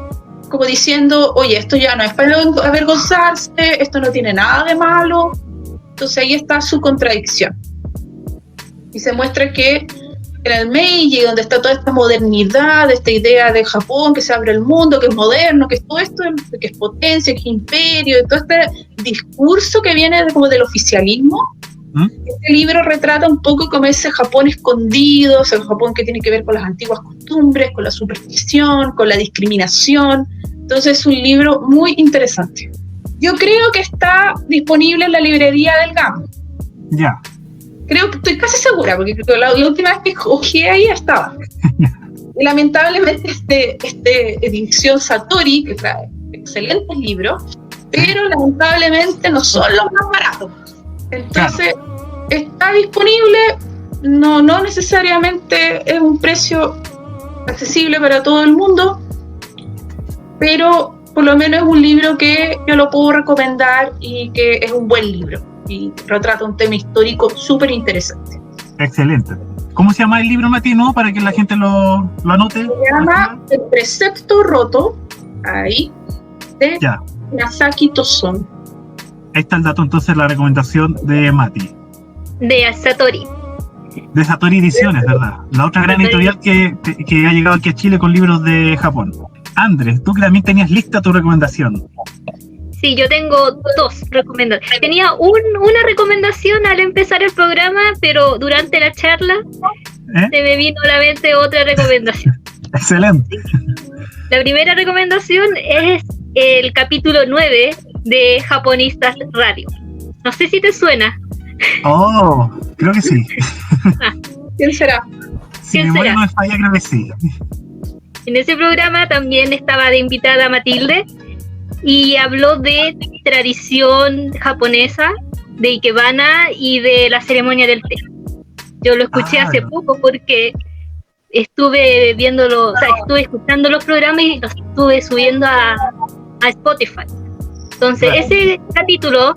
como diciendo, oye, esto ya no es para avergonzarse, esto no tiene nada de malo. Entonces ahí está su contradicción. Y se muestra que en el Meiji, donde está toda esta modernidad, esta idea de Japón, que se abre el mundo, que es moderno, que es todo esto, que es potencia, que es imperio, todo este discurso que viene como del oficialismo. Este libro retrata un poco como ese Japón escondido, ese Japón que tiene que ver con las antiguas costumbres, con la superstición, con la discriminación. Entonces es un libro muy interesante. Yo creo que está disponible en la librería del GAM. Ya. Creo que estoy casi segura, porque la última vez que cogí ahí estaba. Y lamentablemente este edición Satori, que trae excelentes libros, pero lamentablemente no son los más baratos. Entonces, está disponible, no necesariamente es un precio accesible para todo el mundo, pero por lo menos es un libro que yo lo puedo recomendar y que es un buen libro y retrata un tema histórico súper interesante. Excelente. ¿Cómo se llama el libro, Mati? ¿No? Para que la gente lo anote. Se llama El Precepto Roto, ahí, de Masaki Tozon. Ahí está el dato, entonces, la recomendación de Mati. De Satori. De Satori Ediciones, ¿verdad? La otra gran editorial que ha llegado aquí a Chile con libros de Japón. Andrés, tú que también tenías lista tu recomendación. Sí, yo tengo dos recomendaciones. Tenía una recomendación al empezar el programa, pero durante la charla se me vino a la mente otra recomendación. Excelente. La primera recomendación es el capítulo 9 de Japonistas Radio. No sé si te suena. Oh, creo que sí. ¿Quién será? Si mi memoria no me falla, creo que sí. En ese programa también estaba de invitada Matilde y habló de tradición japonesa, de Ikebana y de la ceremonia del té. Yo lo escuché hace poco porque estuve viéndolo, o sea, estuve escuchando los programas y los estuve subiendo a Spotify. Entonces, ese capítulo,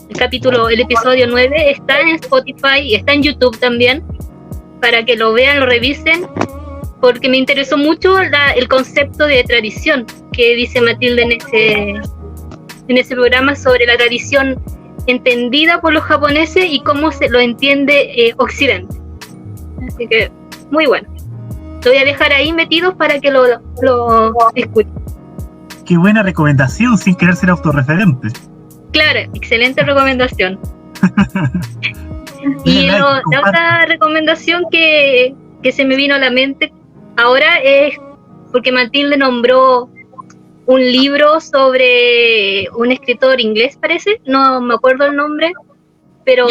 el episodio 9, está en Spotify y está en YouTube también, para que lo vean, lo revisen, porque me interesó mucho el concepto de tradición que dice Matilde en ese programa sobre la tradición entendida por los japoneses y cómo se lo entiende Occidente. Así que, muy bueno. Lo voy a dejar ahí metidos para que lo escuchen. Qué buena recomendación, sin querer ser autorreferente. Claro, excelente recomendación. Y la otra recomendación que se me vino a la mente ahora es porque Matilde nombró un libro sobre un escritor inglés, parece, no me acuerdo el nombre, pero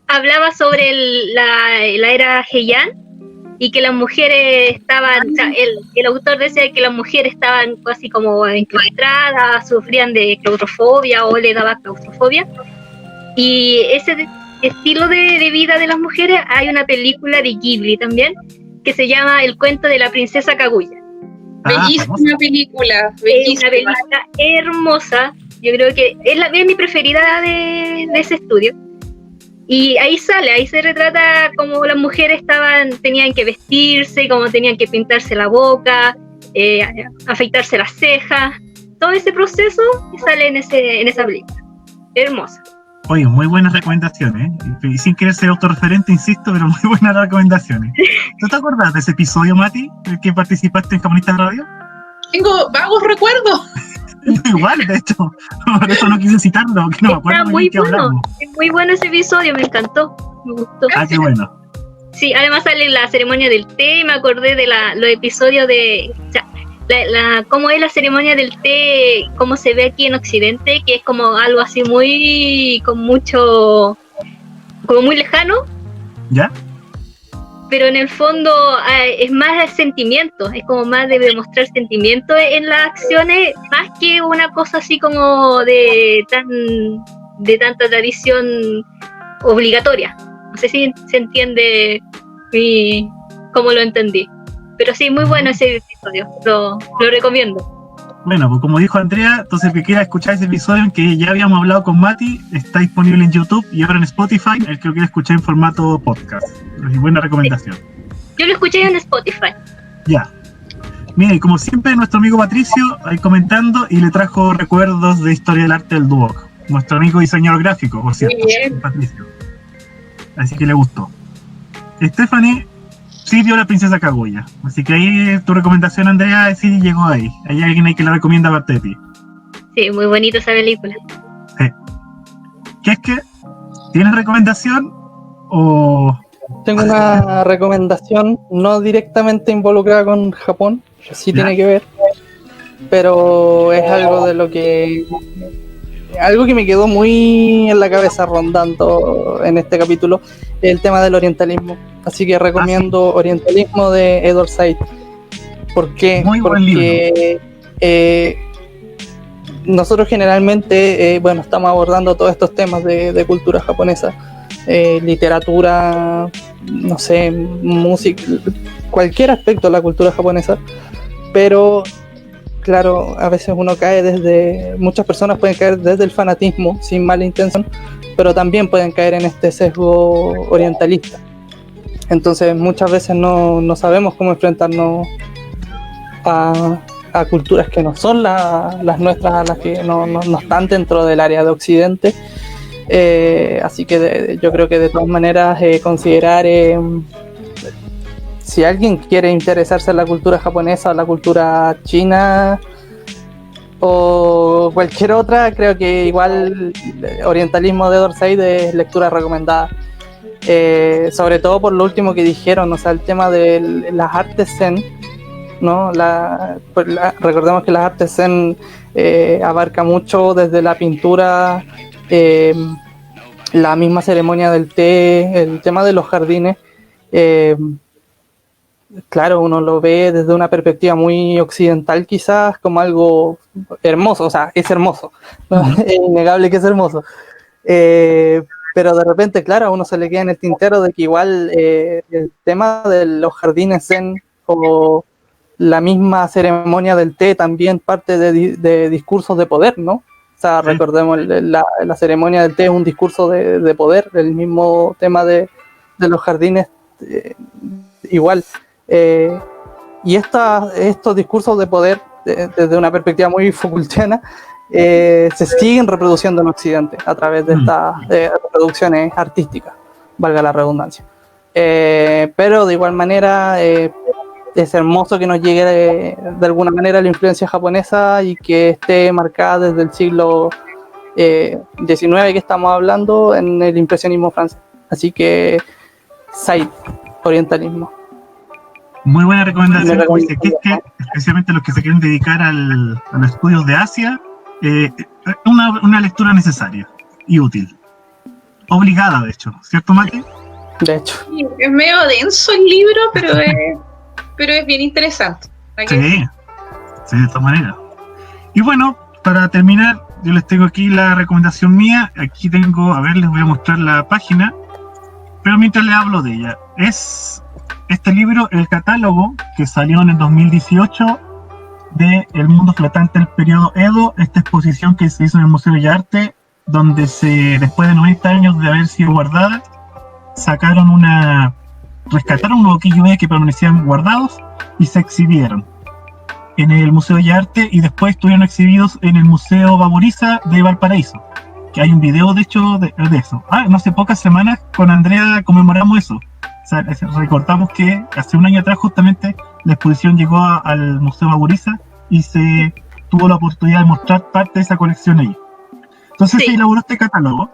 hablaba sobre la era Heian y que las mujeres estaban, o sea, el autor decía que las mujeres estaban casi como enclaustradas, sufrían de claustrofobia o le daba claustrofobia, y ese estilo de vida de las mujeres, hay una película de Ghibli también que se llama El cuento de la princesa Kaguya. Bellísima película, bellísima. Es una película hermosa, yo creo que es mi preferida de ese estudio. Y ahí se retrata cómo las mujeres tenían que vestirse, cómo tenían que pintarse la boca, afeitarse las cejas, todo ese proceso sale en esa película. Hermosa. Oye, muy buenas recomendaciones, y sin querer ser autorreferente, insisto, pero muy buenas recomendaciones. ¿Tú te acuerdas de ese episodio, Mati, el que participaste en Japonistas Radio? Tengo vagos recuerdos. Igual, de hecho, por eso no quise citarlo, porque no me acuerdo muy bien qué hablamos. Es muy bueno ese episodio, me encantó, me gustó. Qué bueno. Sí, además sale la ceremonia del té, me acordé de los episodios de... O sea, cómo es la ceremonia del té, cómo se ve aquí en Occidente, que es como algo así muy... como muy lejano. ¿Ya? pero en el fondo es más el sentimiento, es como más de demostrar sentimiento en las acciones, más que una cosa así como de tanta tradición obligatoria. No sé si se entiende cómo lo entendí, pero sí, muy bueno ese episodio, lo recomiendo. Bueno, pues como dijo Andrea, entonces el que quiera escuchar ese episodio en que ya habíamos hablado con Mati, está disponible en YouTube y ahora en Spotify, el que lo quiera escuchar en formato podcast. Buena recomendación. Yo lo escuché en Spotify. Ya. Mira, y como siempre, nuestro amigo Patricio ahí comentando y le trajo recuerdos de historia del arte del Duoc. Nuestro amigo diseñador gráfico, por cierto, Patricio. Así que le gustó. Stephanie sí vio La Princesa Kaguya. Así que ahí tu recomendación, Andrea, sí llegó ahí. Hay alguien ahí que la recomienda aparte de ti. Sí, muy bonita esa película. Sí. ¿Qué es que? ¿Tienes recomendación? O... Tengo una recomendación no directamente involucrada con Japón, sí tiene que ver, pero es algo de lo que me quedó muy en la cabeza rondando en este capítulo, el tema del orientalismo. Así que recomiendo Orientalismo de Edward Said. ¿Por qué? Muy buen Porque nosotros generalmente estamos abordando todos estos temas de cultura japonesa, literatura, no sé, música, cualquier aspecto de la cultura japonesa, pero claro, a veces muchas personas pueden caer desde el fanatismo sin mala intención, pero también pueden caer en este sesgo orientalista. Entonces muchas veces no sabemos cómo enfrentarnos a culturas que no son las nuestras, a las que no están dentro del área de Occidente. Así que yo creo que de todas maneras considerar si alguien quiere interesarse en la cultura japonesa o la cultura china o cualquier otra, creo que igual Orientalismo de Edward Said es lectura recomendada, sobre todo por lo último que dijeron, o sea, el tema de las artes zen, ¿no? Recordemos que las artes zen abarca mucho desde la pintura, la misma ceremonia del té, el tema de los jardines. Claro, uno lo ve desde una perspectiva muy occidental quizás como algo hermoso, o sea, es hermoso, ¿no? Es innegable que es hermoso, pero de repente, claro, a uno se le queda en el tintero de que igual el tema de los jardines zen o la misma ceremonia del té también parte de discursos de poder, ¿no? O sea, recordemos, la ceremonia del té es un discurso de poder, el mismo tema de los jardines igual. Y estos discursos de poder, desde una perspectiva muy Foucaultiana, se siguen reproduciendo en Occidente a través de estas reproducciones artísticas, valga la redundancia. Pero de igual manera es hermoso que nos llegue de alguna manera la influencia japonesa y que esté marcada desde el siglo XIX que estamos hablando en el impresionismo francés. Así que Said, Orientalismo. Muy buena recomendación, que especialmente los que se quieren dedicar a los estudios de Asia, una lectura necesaria y útil. Obligada, de hecho, ¿cierto, Mati? De hecho. Sí, es medio denso el libro, pero es bien interesante. Sí, de todas maneras. Y bueno, para terminar, yo les tengo aquí la recomendación mía. Aquí tengo, a ver, les voy a mostrar la página, pero mientras les hablo de ella, es este libro, el catálogo que salió en el 2018 de El mundo flotante del periodo Edo, esta exposición que se hizo en el Museo de Arte, donde después de 90 años de haber sido guardada, rescataron unos ukiyo-e que permanecían guardados y se exhibieron en el Museo de Arte y después estuvieron exhibidos en el Museo Baburiza de Valparaíso, que hay un video de hecho de eso. No hace pocas semanas con Andrea conmemoramos eso. O sea, recordamos que hace un año atrás justamente la exposición llegó al Museo Baburiza y se tuvo la oportunidad de mostrar parte de esa colección ahí. Entonces se elaboró este catálogo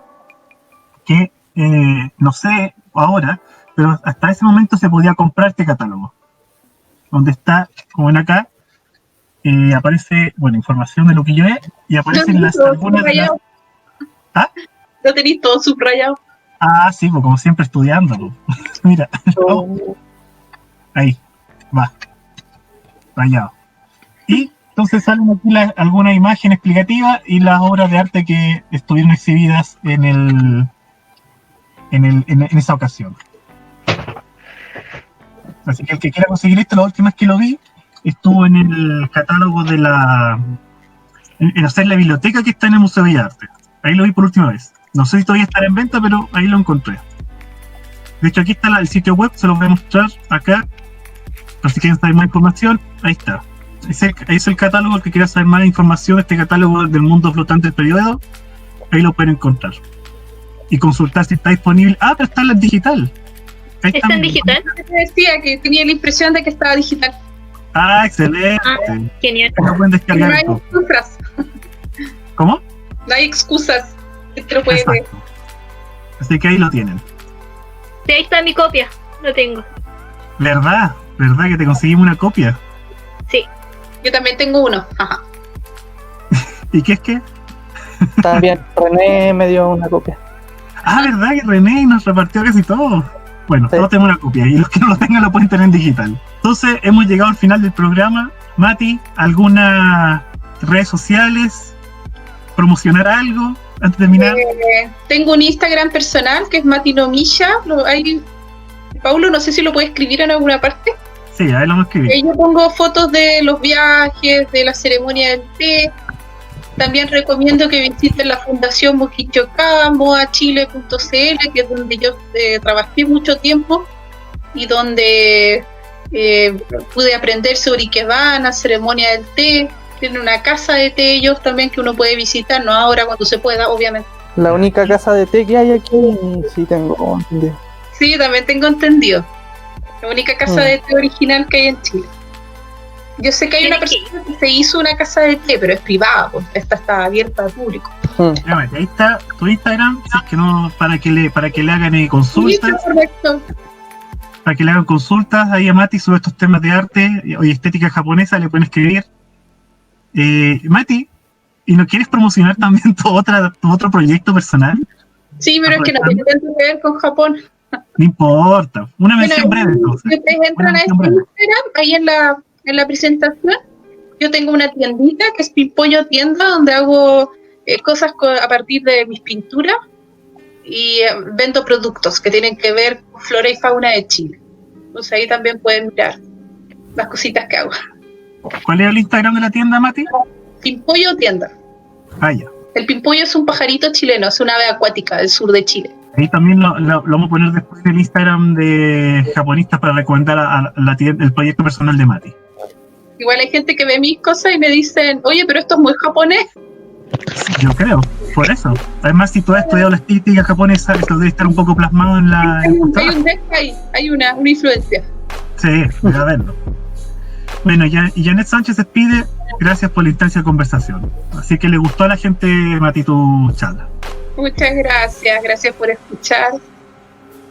que no sé ahora, pero hasta ese momento se podía comprar este catálogo, donde está, como ven acá, aparece, información de lo que yo he, y aparecen algunas de las... Lo tenéis todo subrayado. Ah, sí, pues como siempre estudiando. Pues. Mira, oh, ahí, va, rayado. Y entonces salen aquí alguna imagen explicativa y las obras de arte que estuvieron exhibidas en esa ocasión. Así que el que quiera conseguir esto, la última vez que lo vi, estuvo en el catálogo de en la biblioteca que está en el Museo de Bellas Artes. Ahí lo vi por última vez. No sé si todavía estará en venta, pero ahí lo encontré. De hecho, aquí está el sitio web, se los voy a mostrar acá. Por si quieren saber más información, ahí está. Ahí es el catálogo, el que quiera saber más información, este catálogo del mundo flotante del periodo, ahí lo pueden encontrar. Y consultar si está disponible. Ah, pero está en digital. ¿Está en digital? Te decía que tenía la impresión de que estaba digital. Ah, excelente. Ah, genial. Lo pueden descargar. No hay excusas. ¿Cómo? No hay excusas. Esto lo puedes ver. Exacto. Así que ahí lo tienen. Sí, ahí está mi copia, lo tengo. ¿Verdad que te conseguimos una copia? Sí. Yo también tengo uno. Ajá. ¿Y qué es que? También René me dio una copia. Ah, ¿verdad que René nos repartió casi todo? Bueno, Sí. todos tenemos una copia y los que no lo tengan lo pueden tener en digital. Entonces, hemos llegado al final del programa. Mati, ¿algunas redes sociales? ¿Promocionar algo antes de terminar? Tengo un Instagram personal que es Matinomilla. Paulo, no sé si lo puede escribir en alguna parte. Sí, ahí lo vamos a escribir. Yo pongo fotos de los viajes, de la ceremonia del té. También recomiendo que visiten la Fundación Moquichocá, moachile.cl, que es donde yo trabajé mucho tiempo y donde pude aprender sobre Ikebana, ceremonia del té. Tienen una casa de té ellos también que uno puede visitar, no ahora cuando se pueda, obviamente. La única casa de té que hay aquí, sí tengo entendido. Sí, también tengo entendido. La única casa de té original que hay en Chile. Yo sé que hay una persona que se hizo una casa de té, pero es privada, pues esta está abierta al público. Ya, Mati, ahí está tu Instagram, si es que no, para que le hagan consultas. Sí, correcto. Para que le hagan consultas ahí a Mati sobre estos temas de arte y estética japonesa, le pueden escribir. Mati, ¿y no quieres promocionar también tu otro proyecto personal? Sí, pero es que no tiene tanto que ver con Japón. No importa, una mención breve entonces. Si ustedes entran a este Instagram, ahí en la presentación, yo tengo una tiendita que es Pimpollo Tienda, donde hago cosas a partir de mis pinturas y vendo productos que tienen que ver con flora y fauna de Chile. Entonces ahí también pueden mirar las cositas que hago. ¿Cuál es el Instagram de la tienda, Mati? Pimpollo Tienda. Ah, ya. El pimpollo es un pajarito chileno, es una ave acuática del sur de Chile. Ahí también lo vamos a poner después en el Instagram de Japonistas para recomendar a la tienda, el proyecto personal de Mati. Igual hay gente que ve mis cosas y me dicen, oye, pero esto es muy japonés. Yo creo, por eso. Además, si tú has estudiado la estética japonesa, esto debe estar un poco plasmado en la... Hay un dejo ahí, hay una influencia. Sí, voy a verlo. Bueno, y Janet Sánchez despide. Gracias por la instancia de conversación. Así que le gustó a la gente, Mati, tu charla. Muchas gracias por escuchar.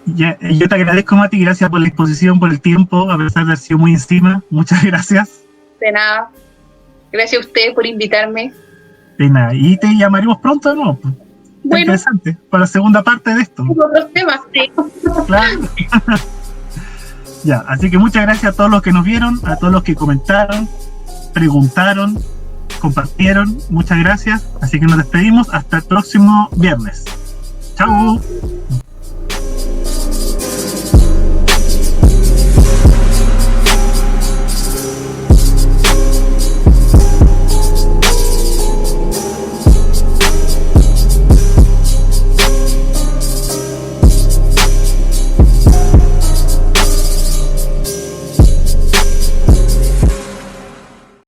Yo te agradezco, Mati, gracias por la disposición, por el tiempo, a pesar de haber sido muy encima. Muchas gracias. De nada. Gracias a ustedes por invitarme. De nada. Y te llamaremos pronto, ¿no? Bueno, interesante, para la segunda parte de esto. otros temas. Claro. Ya, así que muchas gracias a todos los que nos vieron, a todos los que comentaron, preguntaron, compartieron. Muchas gracias. Así que nos despedimos hasta el próximo viernes. Chau.